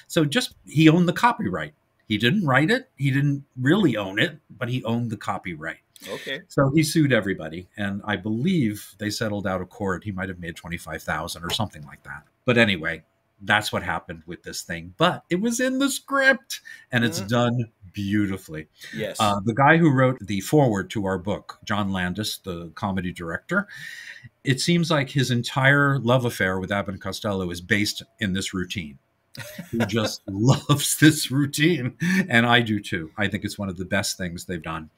So he owned the copyright. He didn't write it. He didn't really own it, but he owned the copyright. Okay. So he sued everybody, and I believe they settled out of court. He might have made $25,000 or something like that. But anyway, that's what happened with this thing. But it was in the script, and it's done beautifully. Yes. The guy who wrote the foreword to our book, John Landis, the comedy director, it seems like his entire love affair with Abbott and Costello is based in this routine. He just loves this routine, and I do too. I think it's one of the best things they've done.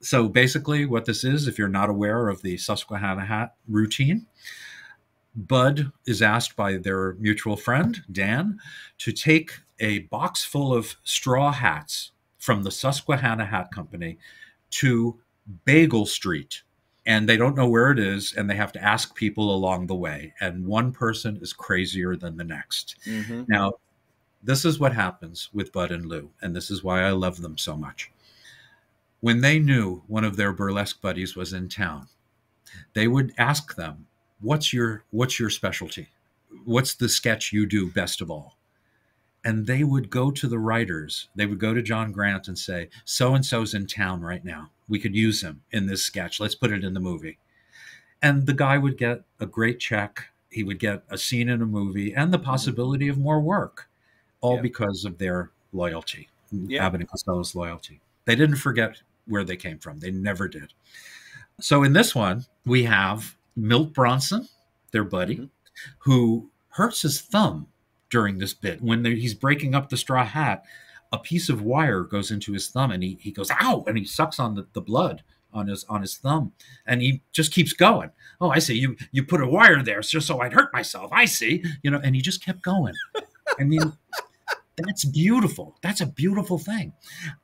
So basically what this is, if you're not aware of the Susquehanna Hat routine, Bud is asked by their mutual friend, Dan, to take a box full of straw hats from the Susquehanna Hat Company to Bagel Street. And they don't know where it is, and they have to ask people along the way. And one person is crazier than the next. Mm-hmm. Now, this is what happens with Bud and Lou, and this is why I love them so much. When they knew one of their burlesque buddies was in town, they would ask them, what's your specialty? What's the sketch you do best of all? And they would go to the writers. They would go to John Grant and say, so-and-so's in town right now. We could use him in this sketch. Let's put it in the movie. And the guy would get a great check he would get a scene in a movie and the possibility of more work, all because of their loyalty, Abbott and Costello's loyalty. They didn't forget where they came from. They never did. So in this one, we have Milt Bronson, their buddy, who hurts his thumb during this bit. When he's breaking up the straw hat, a piece of wire goes into his thumb, and he goes, ow, and he sucks on the blood on his thumb, and he just keeps going. Oh, I see. You put a wire there just so I'd hurt myself. I see. And he just kept going. I mean, that's beautiful. That's a beautiful thing.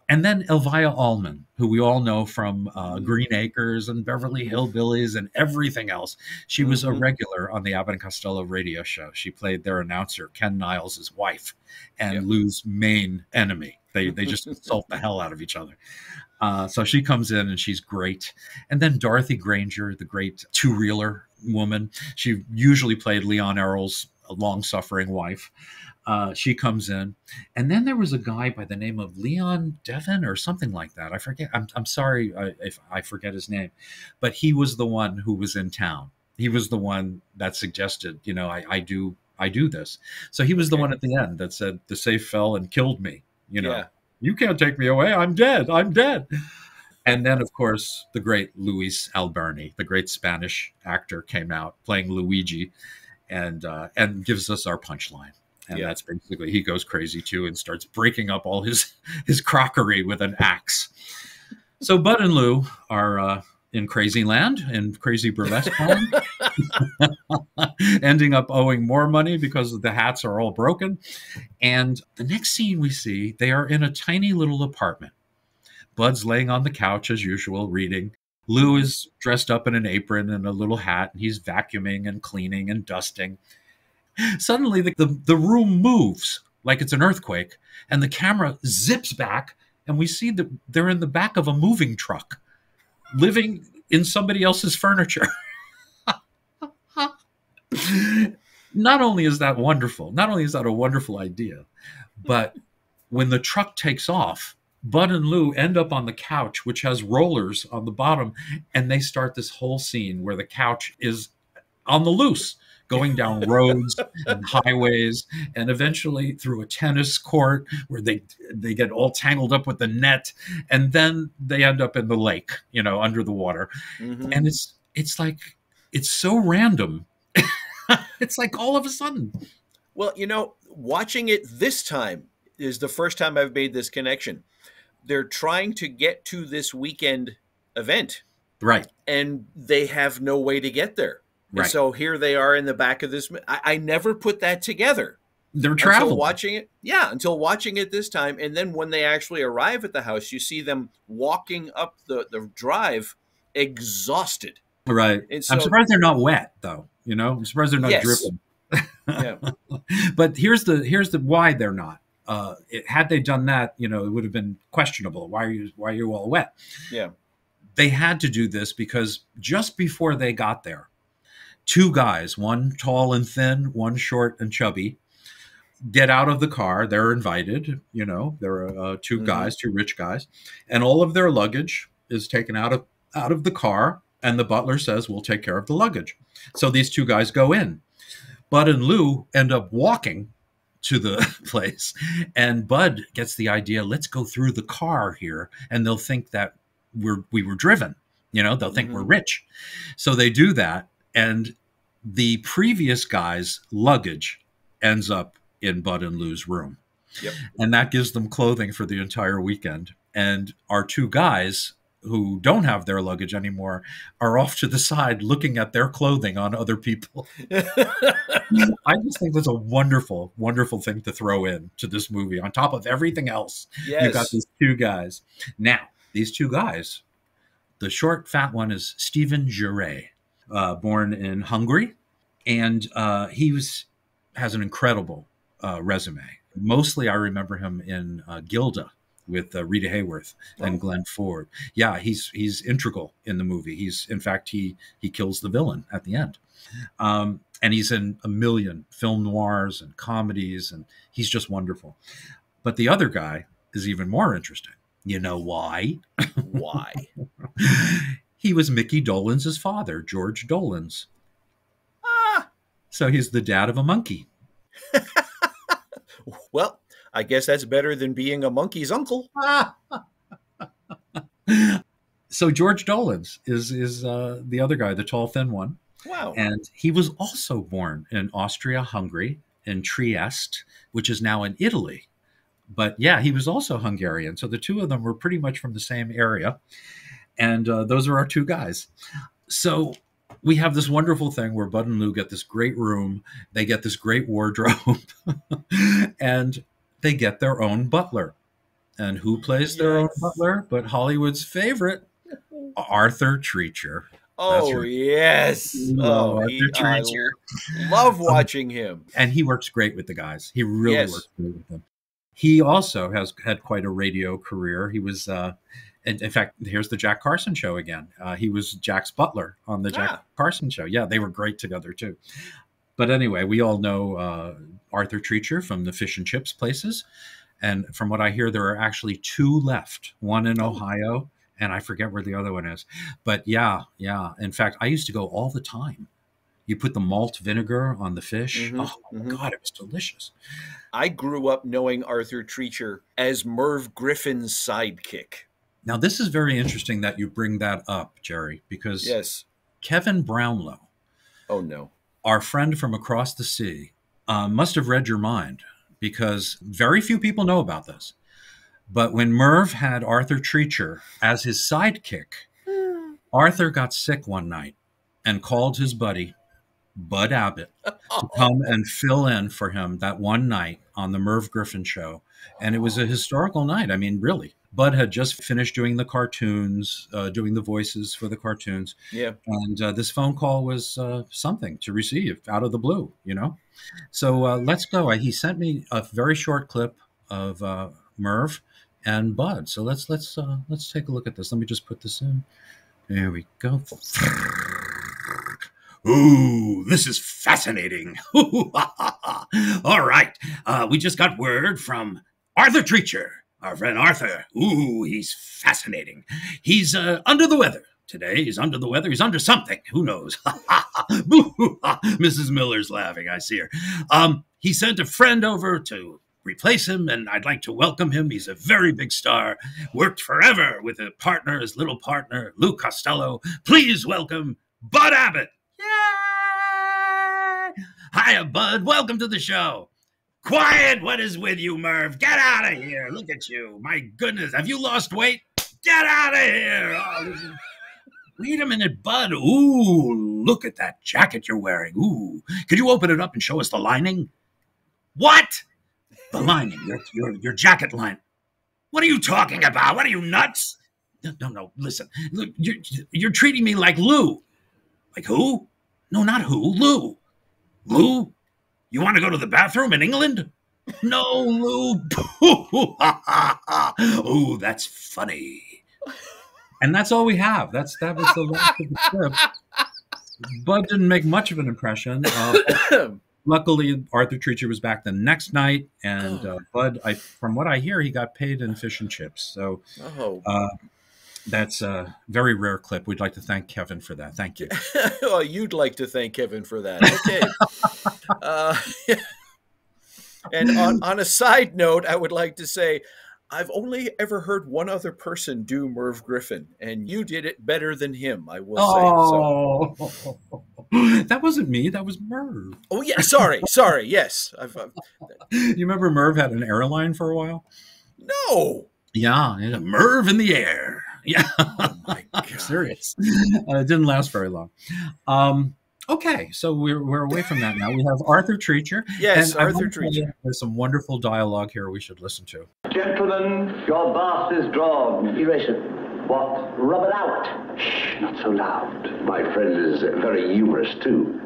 And then Elvia Alman, who we all know from Green Acres and Beverly Hillbillies and everything else. She was a regular on the Abbott and Costello radio show. She played their announcer, Ken Niles' wife, and Lou's main enemy. They just insult the hell out of each other. So she comes in and she's great. And then Dorothy Granger, the great two-reeler woman. She usually played Leon Errol's long-suffering wife. She comes in. And then there was a guy by the name of Leon Devon or something like that. I forget. I'm sorry if I forget his name. But he was the one who was in town. He was the one that suggested, I do this. So he was the one at the end that said, the safe fell and killed me. You can't take me away. I'm dead. I'm dead. And then, of course, the great Luis Alberni, the great Spanish actor, came out playing Luigi and gives us our punchline. And that's basically, he goes crazy too and starts breaking up all his crockery with an axe. So Bud and Lou are in crazy land, in crazy burlesque land, ending up owing more money because the hats are all broken. And the next scene we see, they are in a tiny little apartment. Bud's laying on the couch as usual, reading. Lou is dressed up in an apron and a little hat, and he's vacuuming and cleaning and dusting. Suddenly, the room moves like it's an earthquake, and the camera zips back, and we see that they're in the back of a moving truck, living in somebody else's furniture. Not only is that wonderful, not only is that a wonderful idea, but when the truck takes off, Bud and Lou end up on the couch, which has rollers on the bottom, and they start this whole scene where the couch is on the loose, going down roads and highways, and eventually through a tennis court where they get all tangled up with the net, and then they end up in the lake, under the water. And it's like, it's so random. It's like all of a sudden. Well, watching it this time is the first time I've made this connection. They're trying to get to this weekend event. Right. And they have no way to get there. Right. And so here they are in the back of this. I never put that together. They're traveling. Until watching it this time. And then when they actually arrive at the house, you see them walking up the drive exhausted. Right. And so, I'm surprised they're not wet, though. I'm surprised they're not dripping. Yeah. But here's the why they're not. Had they done that, it would have been questionable. Why are you all wet? Yeah. They had to do this because just before they got there, two guys, one tall and thin, one short and chubby, get out of the car. They're invited, there are two guys, two rich guys, and all of their luggage is taken out of the car. And the butler says, we'll take care of the luggage. So these two guys go in. Bud and Lou end up walking to the place. And Bud gets the idea, let's go through the car here. And they'll think that we were driven. They'll think we're rich. So they do that. And the previous guy's luggage ends up in Bud and Lou's room. Yep. And that gives them clothing for the entire weekend. And our two guys who don't have their luggage anymore are off to the side looking at their clothing on other people. I just think that's a wonderful, wonderful thing to throw in to this movie. On top of everything else, You've got these two guys. Now, these two guys, the short, fat one is Stephen Jure, born in Hungary. And he has an incredible resume. Mostly I remember him in Gilda with Rita Hayworth and Glenn Ford. Yeah, he's integral in the movie. In fact, he kills the villain at the end. And he's in a million film noirs and comedies, and he's just wonderful. But the other guy is even more interesting. You know why? Why? He was Mickey Dolenz' father, George Dolenz. So he's the dad of a monkey. Well, I guess that's better than being a monkey's uncle. So George Dolans is the other guy, the tall, thin one. Wow. And he was also born in Austria-Hungary, in Trieste, which is now in Italy. But yeah, he was also Hungarian. So the two of them were pretty much from the same area. And those are our two guys. So we have this wonderful thing where Bud and Lou get this great room. They get this great wardrobe. And they get their own butler. And who plays their own butler but Hollywood's favorite, Arthur Treacher. Oh, right. Yes. Arthur Treacher. I love watching him. And he works great with the guys. He really works great with them. He also has had quite a radio career. He was, in fact, here's the Jack Carson show again. He was Jack's butler on the Jack Carson show. Yeah, they were great together too. But anyway, we all know Arthur Treacher from the fish and chips places. And from what I hear, there are actually two left, one in Ohio, and I forget where the other one is. But yeah. In fact, I used to go all the time. You put the malt vinegar on the fish. My God, it was delicious. I grew up knowing Arthur Treacher as Merv Griffin's sidekick. Now, this is very interesting that you bring that up, Jerry, because Kevin Brownlow, our friend from across the sea, must have read your mind, because very few people know about this. But when Merv had Arthur Treacher as his sidekick, Arthur got sick one night and called his buddy, Bud Abbott, to come and fill in for him that one night on the Merv Griffin show. And it was a historical night. I mean, really. Bud had just finished doing the cartoons, doing the voices for the cartoons. Yeah. And this phone call was something to receive out of the blue, you know? So let's go. He sent me a very short clip of Merv and Bud. So let's take a look at this. Let me just put this in. There we go. Ooh, this is fascinating. All right. We just got word from Arthur Treacher, our friend Arthur. Ooh, he's fascinating. He's under the weather. Today he's under the weather. He's under something. Who knows? Mrs. Miller's laughing. I see her. He sent a friend over to replace him, and I'd like to welcome him. He's a very big star. Worked forever with a partner, his little partner, Lou Costello. Please welcome Bud Abbott. Yay! Hiya, Bud. Welcome to the show. Quiet. What is with you, Merv? Get out of here. Look at you. My goodness. Have you lost weight? Get out of here. Oh, wait a minute, Bud. Ooh, look at that jacket you're wearing. Ooh. Could you open it up and show us the lining? What? The lining. Your jacket line. What are you talking about? What are you, nuts? No. Listen. Look, you're treating me like Lou. Like who? No, not who. Lou. Lou? You want to go to the bathroom in England? No, Lou. Oh, that's funny. And that's all we have. That was the last of the clip. Bud didn't make much of an impression. Luckily, Arthur Treacher was back the next night, and Bud, from what I hear, he got paid in fish and chips. So that's a very rare clip. We'd like to thank Kevin for that. Thank you. Well, you'd like to thank Kevin for that. Okay. And on a side note, I would like to say, I've only ever heard one other person do Merv Griffin, and you did it better than him, I will say. So. That wasn't me. That was Merv. Oh, yeah. Sorry. Yes. You remember Merv had an airline for a while? No. Yeah. Merv in the air. Yeah. Oh, my God. I'm serious. It didn't last very long. Okay, so we're away from that now. We have Arthur Treacher. Yes, and Arthur Treacher. There's some wonderful dialogue here we should listen to. Gentlemen, your bath is drawn. Erase it. What? Rub it out. Shh, not so loud. My friend is very humorous, too.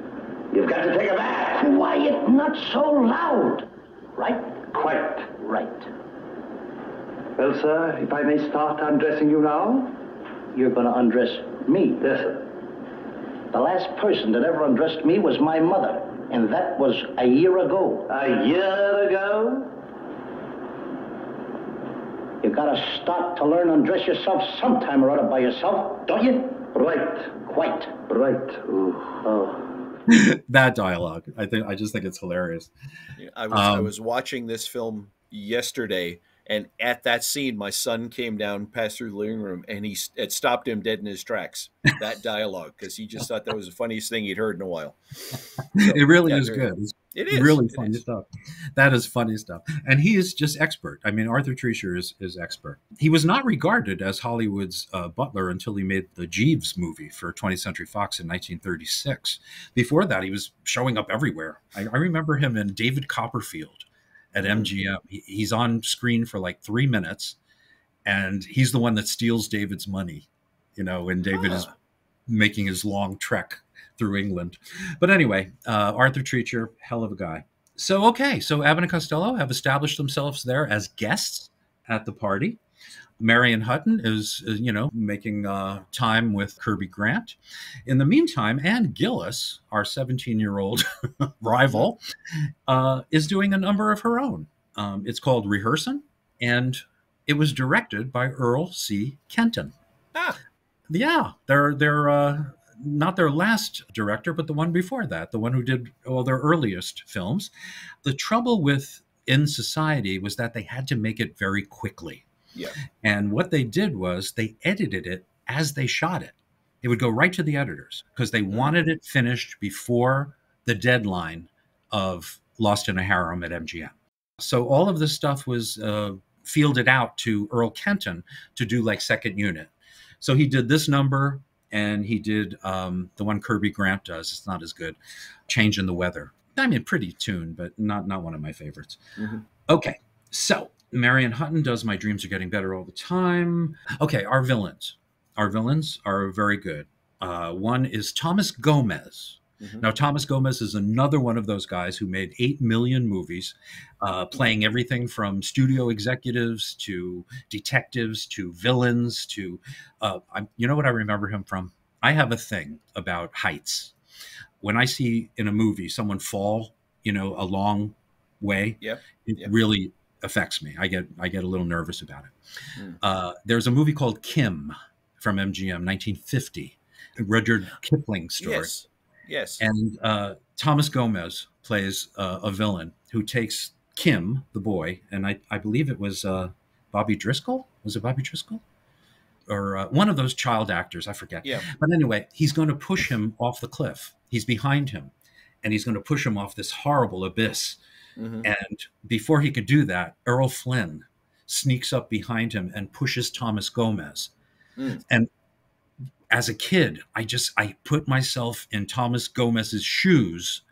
You've got to take a bath. Quiet, not so loud. Right? Quite. Right. Well, sir, if I may start undressing you now? You're going to undress me? Yes, sir. The last person that ever undressed me was my mother, and that was a year ago. A year ago? You gotta start to learn to undress yourself sometime or other by yourself, don't you? Right. Quite. Right. Ooh. Oh. That dialogue, I just think it's hilarious. I was watching this film yesterday, and at that scene, my son came down, passed through the living room, and it stopped him dead in his tracks. That dialogue, because he just thought that was the funniest thing he'd heard in a while. So, it really is good. It is really funny stuff. That is funny stuff. And he is just expert. I mean, Arthur Treacher is expert. He was not regarded as Hollywood's butler until he made the Jeeves movie for 20th Century Fox in 1936. Before that, he was showing up everywhere. I remember him in David Copperfield at MGM. He's on screen for like 3 minutes, and he's the one that steals David's money, when David is making his long trek through England. But anyway, Arthur Treacher, hell of a guy. So Abbott and Costello have established themselves there as guests at the party. Marion Hutton is, making time with Kirby Grant. In the meantime, Ann Gillis, our 17-year-old rival, is doing a number of her own. It's called Rehearsin', and it was directed by Earl C. Kenton. Yeah, they're not their last director, but the one before that, the one who did all their earliest films. The trouble with In Society was that they had to make it very quickly. Yeah. And what they did was they edited it as they shot it. It would go right to the editors because they wanted it finished before the deadline of Lost in a Harem at MGM. So all of this stuff was fielded out to Earl Kenton to do like second unit. So he did this number, and he did the one Kirby Grant does. It's not as good. Change in the Weather. I mean, pretty tune, but not one of my favorites. Mm-hmm. Okay, so Marion Hutton does My Dreams Are Getting Better All the Time. Okay, our villains. Our villains are very good. One is Thomas Gomez. Mm-hmm. Now, Thomas Gomez is another one of those guys who made 8 million movies, playing everything from studio executives to detectives to villains to, you know what I remember him from? I have a thing about heights. When I see in a movie someone fall, a long way, it really affects me. I get a little nervous about it. There's a movie called Kim from MGM, 1950, a Rudyard Kipling story. Yes. And Thomas Gomez plays a villain who takes Kim, the boy, and I believe it was Bobby Driscoll. Was it Bobby Driscoll? Or one of those child actors, I forget. Yeah. But anyway, he's going to push him off the cliff. He's behind him, and he's going to push him off this horrible abyss. Mm-hmm. And before he could do that, Errol Flynn sneaks up behind him and pushes Thomas Gomez. And as a kid, I put myself in Thomas Gomez's shoes,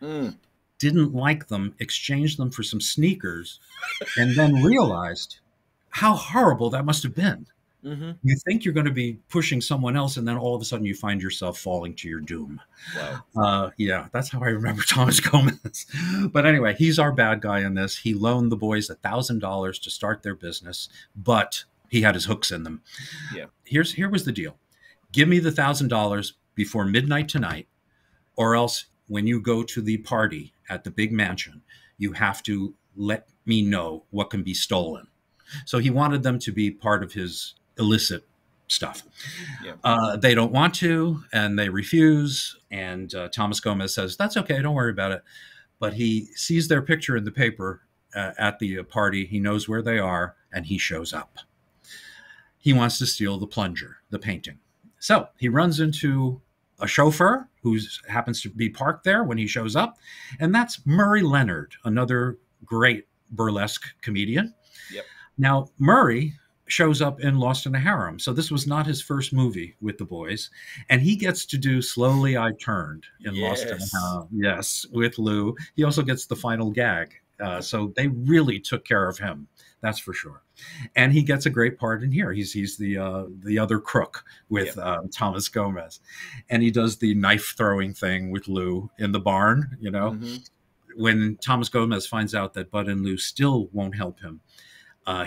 didn't like them, exchanged them for some sneakers, and then realized how horrible that must have been. Mm-hmm. You think you're going to be pushing someone else, and then all of a sudden you find yourself falling to your doom. Wow. Yeah, that's how I remember Thomas Gomez. But anyway, he's our bad guy in this. He loaned the boys $1,000 to start their business, but he had his hooks in them. Yeah. Here was the deal. Give me the $1,000 before midnight tonight, or else when you go to the party at the big mansion, you have to let me know what can be stolen. So he wanted them to be part of his illicit stuff. Yeah. They don't want to, and they refuse. And Thomas Gomez says, that's okay, don't worry about it. But he sees their picture in the paper at the party. He knows where they are, and he shows up. He wants to steal the plunger, the painting. So he runs into a chauffeur who happens to be parked there when he shows up. And that's Murray Leonard, another great burlesque comedian. Yep. Now, Murray shows up in Lost in a Harem. So this was not his first movie with the boys. And he gets to do Slowly I Turned in Lost in a Harem. Yes, with Lou. He also gets the final gag. So they really took care of him. That's for sure. And he gets a great part in here. He's the other crook with Thomas Gomez. And he does the knife throwing thing with Lou in the barn, Mm-hmm. When Thomas Gomez finds out that Bud and Lou still won't help him,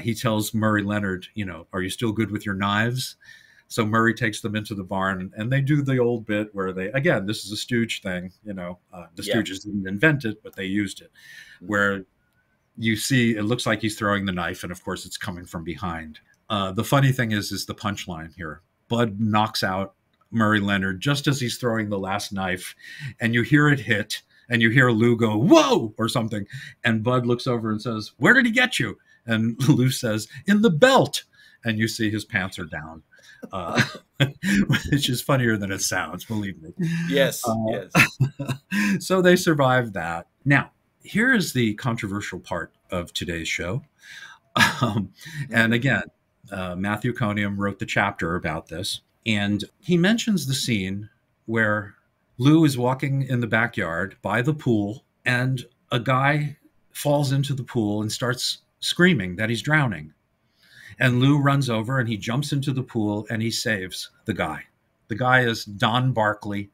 he tells Murray Leonard, are you still good with your knives? So Murray takes them into the barn, and they do the old bit where again, this is a Stooge thing, the Stooges didn't invent it, but they used it, where you see, it looks like he's throwing the knife, and of course it's coming from behind. The funny thing is the punchline here. Bud knocks out Murray Leonard just as he's throwing the last knife, and you hear it hit, and you hear Lou go, "Whoa!" or something. And Bud looks over and says, "Where did he get you?" And Lou says, "In the belt." And you see his pants are down, which is funnier than it sounds, believe me. Yes, yes. So they survived that. Now, here is the controversial part of today's show. And again, Matthew Coniam wrote the chapter about this. And he mentions the scene where Lou is walking in the backyard by the pool, and a guy falls into the pool and starts screaming that he's drowning. And Lou runs over and he jumps into the pool and he saves the guy. The guy is Don Barclay,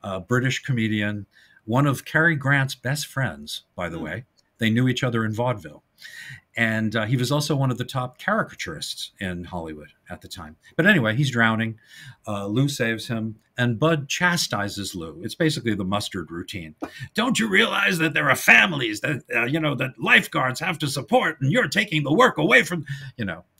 a British comedian, one of Cary Grant's best friends, by the way. They knew each other in vaudeville. And he was also one of the top caricaturists in Hollywood at the time. But anyway, he's drowning. Lou saves him, and Bud chastises Lou. It's basically the mustard routine. "Don't you realize that there are families that, that lifeguards have to support, and you're taking the work away from,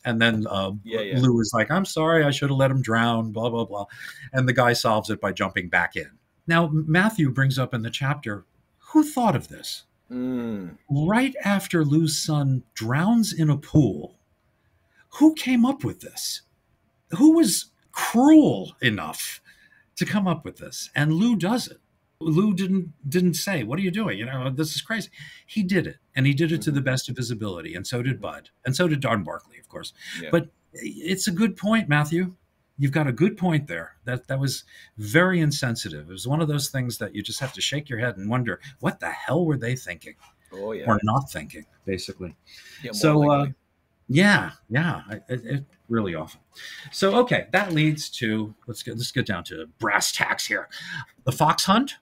And then Lou is like, "I'm sorry, I should have let him drown, blah, blah, blah." And the guy solves it by jumping back in. Now, Matthew brings up in the chapter, who thought of this? Right after Lou's son drowns in a pool, who came up with this? Who was cruel enough to come up with this? And Lou does it. Lou didn't say, "What are you doing? This is crazy." He did it, and he did it to the best of his ability, and so did Bud, and so did Don Barclay, of course. Yeah. But it's a good point, Matthew. You've got a good point there. That was very insensitive. It was one of those things that you just have to shake your head and wonder, what the hell were they thinking? Oh, yeah. Or not thinking, basically. Yeah, so, it really awful. So, okay, that leads to, let's get down to brass tacks here. The fox hunt,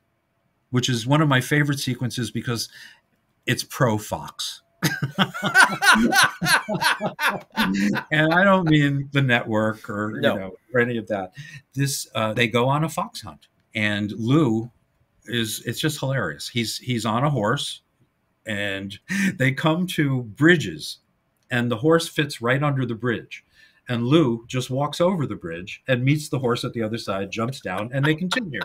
which is one of my favorite sequences because it's pro-fox. And I don't mean the network or or any of that. This they go on a fox hunt, and Lou it's just hilarious. He's on a horse, and they come to bridges, and the horse fits right under the bridge, and Lou just walks over the bridge and meets the horse at the other side, jumps down, and they continue.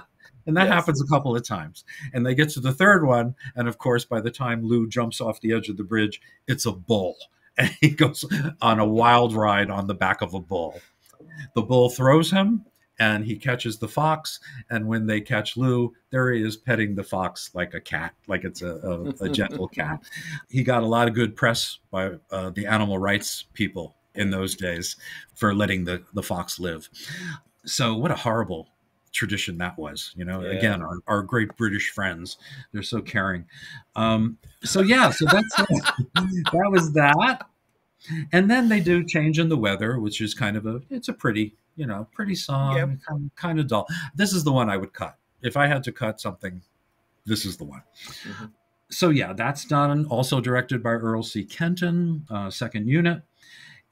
And that happens a couple of times. And they get to the third one. And of course, by the time Lou jumps off the edge of the bridge, it's a bull. And he goes on a wild ride on the back of a bull. The bull throws him, and he catches the fox. And when they catch Lou, there he is petting the fox like a cat, like it's a gentle cat. He got a lot of good press by the animal rights people in those days for letting the fox live. So what a horrible tradition that was, again, our great British friends, they're so caring. So that's that was that. And then they do Change in the Weather, which is kind of it's a pretty song, kind of dull. This is the one I would cut. If I had to cut something, this is the one. So that's done. Also directed by Earl C. Kenton, second unit.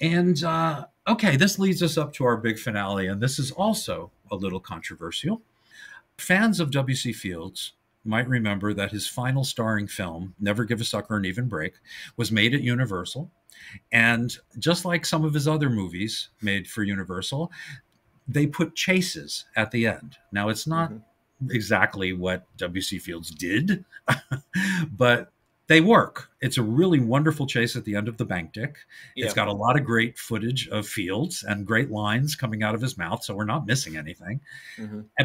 And this leads us up to our big finale, and this is also a little controversial. Fans of W.C. Fields might remember that his final starring film, Never Give a Sucker an Even Break, was made at Universal. And just like some of his other movies made for Universal, they put chases at the end. Now, it's not exactly what W.C. Fields did, but they work. It's a really wonderful chase at the end of the bank dick. Yeah. It's got a lot of great footage of Fields and great lines coming out of his mouth, so we're not missing anything.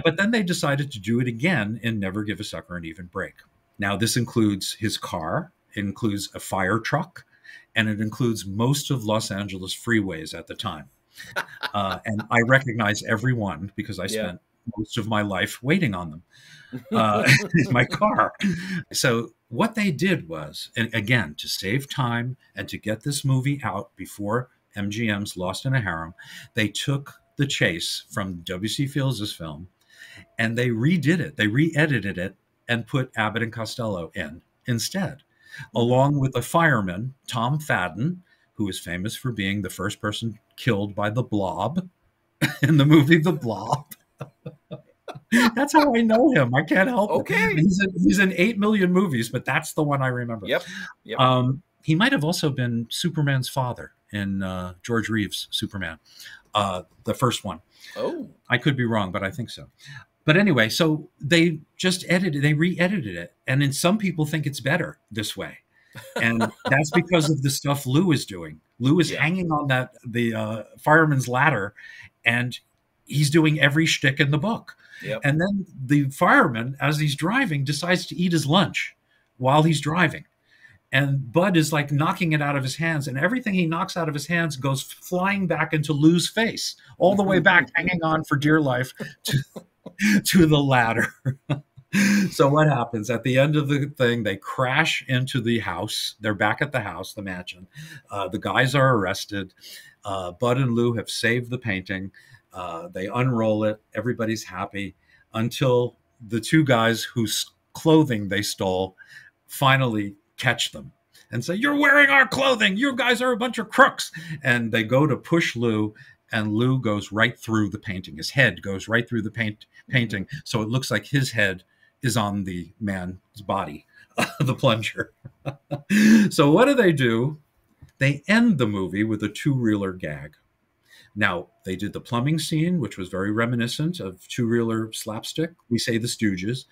But then they decided to do it again in Never Give a Sucker an Even Break. Now, this includes his car, it includes a fire truck, and it includes most of Los Angeles freeways at the time. And I recognize every one because I spent most of my life waiting on them in my car. So what they did was, and again, to save time and to get this movie out before MGM's Lost in a Harem, they took the chase from W.C. Fields' film and they redid it. They re-edited it and put Abbott and Costello in instead, along with a fireman, Tom Fadden, who is famous for being the first person killed by the Blob in the movie The Blob. That's how I know him. I can't help it. He's in 8 million movies, but that's the one I remember. Yep. He might have also been Superman's father in George Reeves' Superman, the first one. Oh, I could be wrong, but I think so. But anyway, so they just re-edited it. And then some people think it's better this way. And that's because of the stuff Lou is doing. Lou is hanging on the fireman's ladder, and he's doing every shtick in the book. Yep. And then the fireman, as he's driving, decides to eat his lunch while he's driving. And Bud is like knocking it out of his hands, and everything he knocks out of his hands goes flying back into Lou's face, all the way back, hanging on for dear life to the ladder. So what happens at the end of the thing? They crash into the house. They're back at the house, the mansion. The guys are arrested. Bud and Lou have saved the painting. They unroll it. Everybody's happy until the two guys whose clothing they stole finally catch them and say, "You're wearing our clothing. You guys are a bunch of crooks." And they go to push Lou, and Lou goes right through the painting. His head goes right through the painting. So it looks like his head is on the man's body, the plunger. So what do? They end the movie with a two-reeler gag. Now, they did the plumbing scene, which was very reminiscent of two-reeler slapstick. We say the Stooges.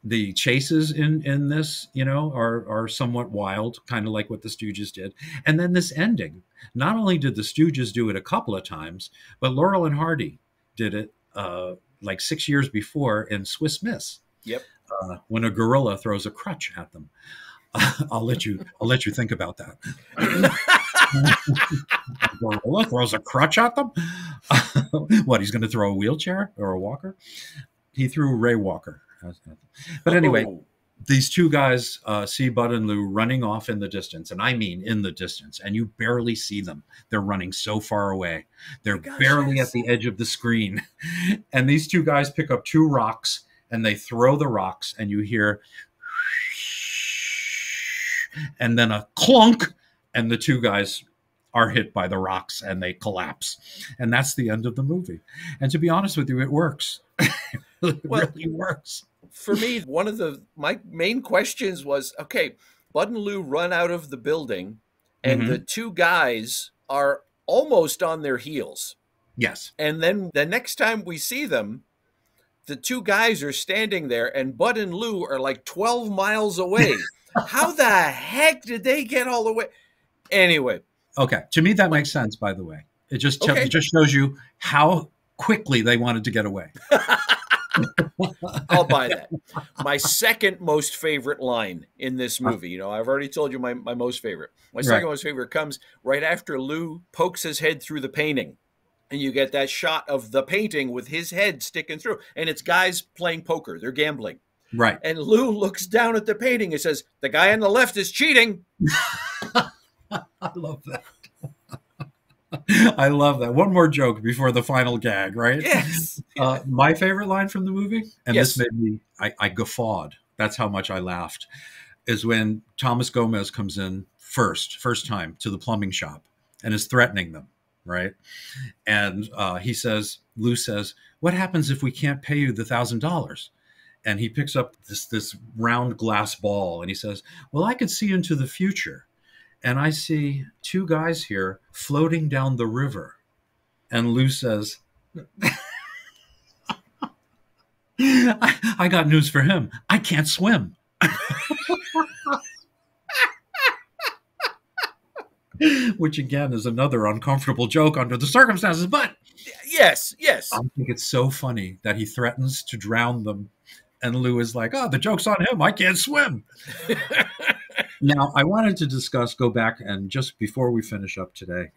The chases in this, are somewhat wild, kind of like what the Stooges did. And then this ending. Not only did the Stooges do it a couple of times, but Laurel and Hardy did it like 6 years before in Swiss Miss. Yep. When a gorilla throws a crutch at them. I'll let you think about that. A gorilla throws a crutch at them? What, he's going to throw a wheelchair or a walker? He threw Ray Walker. But anyway, these two guys see Bud and Lou running off in the distance, and I mean in the distance, and you barely see them. They're running so far away. They're barely at the edge of the screen. And these two guys pick up two rocks, and they throw the rocks, and you hear, and then a clunk, and the two guys are hit by the rocks, and they collapse. And that's the end of the movie. And to be honest with you, it works. It really works. For me, one of my main questions was, okay, Bud and Lou run out of the building, and the two guys are almost on their heels. Yes. And then the next time we see them, the two guys are standing there, and Bud and Lou are like 12 miles away. How the heck did they get all the way? Anyway. Okay. To me, that makes sense, by the way. It just shows you how quickly they wanted to get away. I'll buy that. My second most favorite line in this movie, I've already told you my most favorite. My second most favorite comes right after Lou pokes his head through the painting. And you get that shot of the painting with his head sticking through. And it's guys playing poker. They're gambling. Right. And Lou looks down at the painting and says, "The guy on the left is cheating." I love that. I love that. One more joke before the final gag, right? Yes. My favorite line from the movie, and Yes. this made me, I guffawed. That's how much I laughed, is when Thomas Gomez comes in first time to the plumbing shop and is threatening them, right? And Lou says, "What happens if we can't pay you the $1,000? And he picks up this round glass ball and he says, "Well, I could see into the future. And I see two guys here floating down the river." And Lou says, I got news for him. I can't swim. Which, again, is another uncomfortable joke under the circumstances. But Yes. I think it's so funny that he threatens to drown them. And Lou is like, "Oh, the joke's on him. I can't swim." Now, I wanted to go back and just before we finish up today,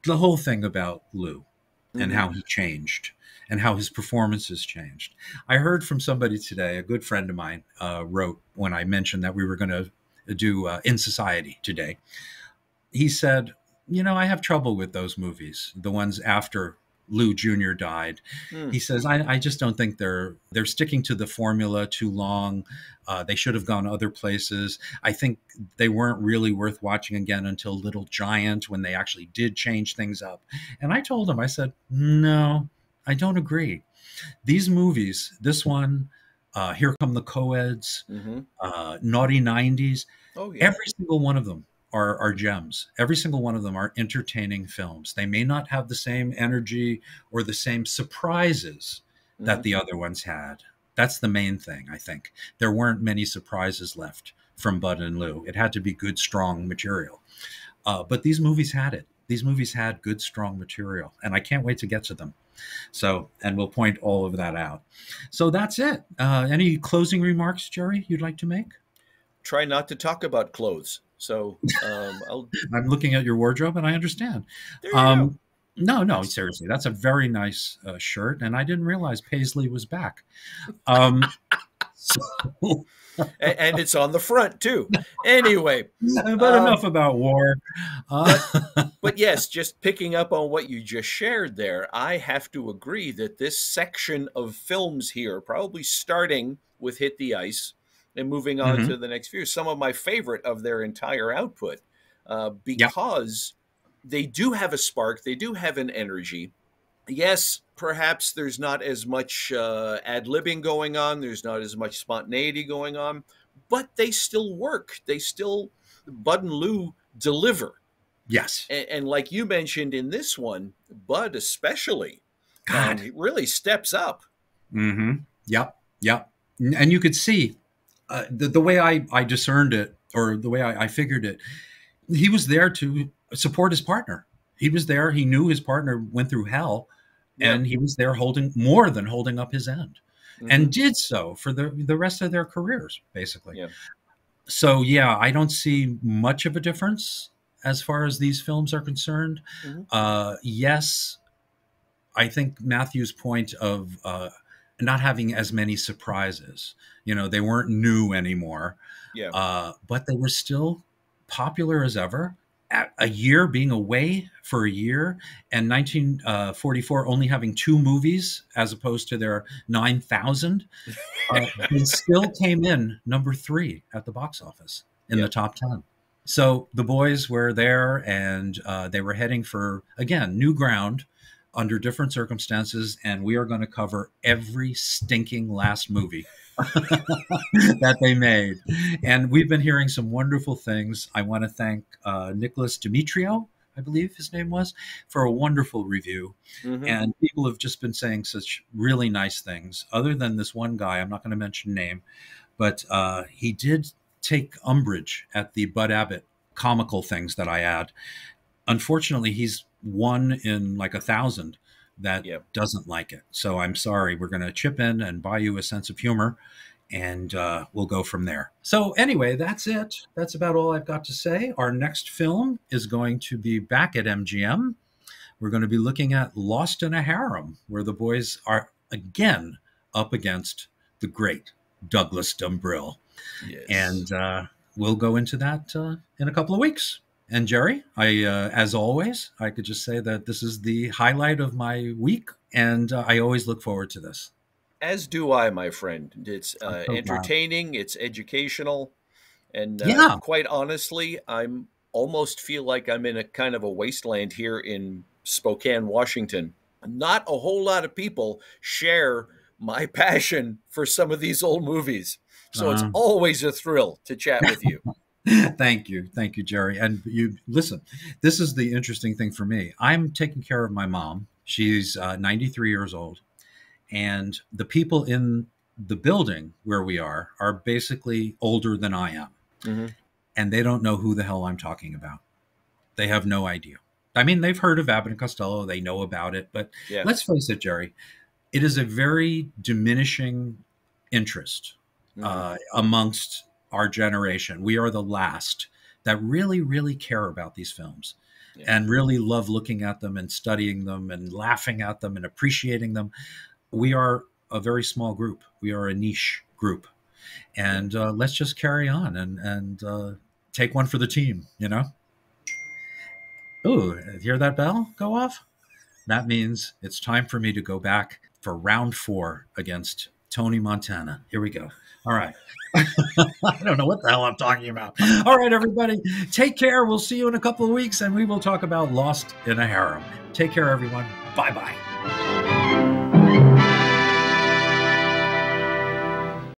the whole thing about Lou and how he changed and how his performances changed. I heard from somebody today, a good friend of mine wrote when I mentioned that we were going to do In Society today. He said, "I have trouble with those movies, the ones after Lou Jr. died." He says, I just don't think they're sticking to the formula too long. They should have gone other places. I think they weren't really worth watching again until Little Giant, when they actually did change things up. And I told him, I said, no, I don't agree. These movies, this one, Here Come the Coeds, Mm-hmm. Naughty 90s. Oh, yeah. Every single one of them are gems. Every single one of them are entertaining films. They may not have the same energy or the same surprises that the other ones had. That's the main thing, I think. There weren't many surprises left from Bud and Lou. It had to be good, strong material. But these movies had it. These movies had good, strong material, and I can't wait to get to them. So, and we'll point all of that out. So that's it. Any closing remarks, Jerry, you'd like to make? Try not to talk about clothes. So I'm looking at your wardrobe, and I understand. There you go. No, seriously, that's a very nice shirt, and I didn't realize Paisley was back. So, and it's on the front too. Anyway, but enough about war. But yes, just picking up on what you just shared there, I have to agree that this section of films here, probably starting with Hit the Ice and moving on to the next few, some of my favorite of their entire output, because they do have a spark, they do have an energy. Yes, perhaps there's not as much ad-libbing going on, there's not as much spontaneity going on, but they still work. They still, Bud and Lou deliver. Yes. And like you mentioned in this one, Bud especially, he really steps up. Yep. And you could see the way I discerned it, or the way I figured it, he was there to support his partner. He was there. He knew his partner went through hell, and he was there more than holding up his end, and did so for the rest of their careers, basically. Yeah. So, I don't see much of a difference as far as these films are concerned. Yes, I think Matthew's point of not having as many surprises, they weren't new anymore, but they were still popular as ever. A year being away for a year, and 1944 only having 2 movies as opposed to their 9,000, they still came in number 3 at the box office in the top 10. So the boys were there, and they were heading for, again, new ground under different circumstances, and we are going to cover every stinking last movie that they made. And we've been hearing some wonderful things. I want to thank Nicholas Demetrio, I believe his name was, for a wonderful review. And people have just been saying such really nice things. Other than this one guy, I'm not going to mention name, but he did take umbrage at the Bud Abbott comical things that I add. Unfortunately, he's one in like 1,000 that doesn't like it. So I'm sorry. We're going to chip in and buy you a sense of humor, and we'll go from there. So anyway, that's it. That's about all I've got to say. Our next film is going to be back at MGM. We're going to be looking at Lost in a Harem, where the boys are again up against the great Douglas Dumbrille. Yes. And we'll go into that in a couple of weeks. And Jerry, as always, I could just say that this is the highlight of my week, and I always look forward to this. As do I, my friend. It's entertaining, it's educational, and quite honestly, I'm almost feel like I'm in a kind of a wasteland here in Spokane, Washington. Not a whole lot of people share my passion for some of these old movies, so it's always a thrill to chat with you. Thank you, Jerry. And you listen, this is the interesting thing for me. I'm taking care of my mom. She's 93 years old, and the people in the building where we are basically older than I am, and they don't know who the hell I'm talking about. They have no idea. I mean, they've heard of Abbott and Costello, they know about it, but let's face it, Jerry, it is a very diminishing interest amongst our generation. We are the last that really, really care about these films and really love looking at them and studying them and laughing at them and appreciating them. We are a very small group. We are a niche group. And let's just carry on and take one for the team, Ooh, hear that bell go off? That means it's time for me to go back for round 4 against Tony Montana. Here we go. All right. I don't know what the hell I'm talking about. All right, everybody. Take care. We'll see you in a couple of weeks, and we will talk about Lost in a Harem. Take care, everyone. Bye-bye.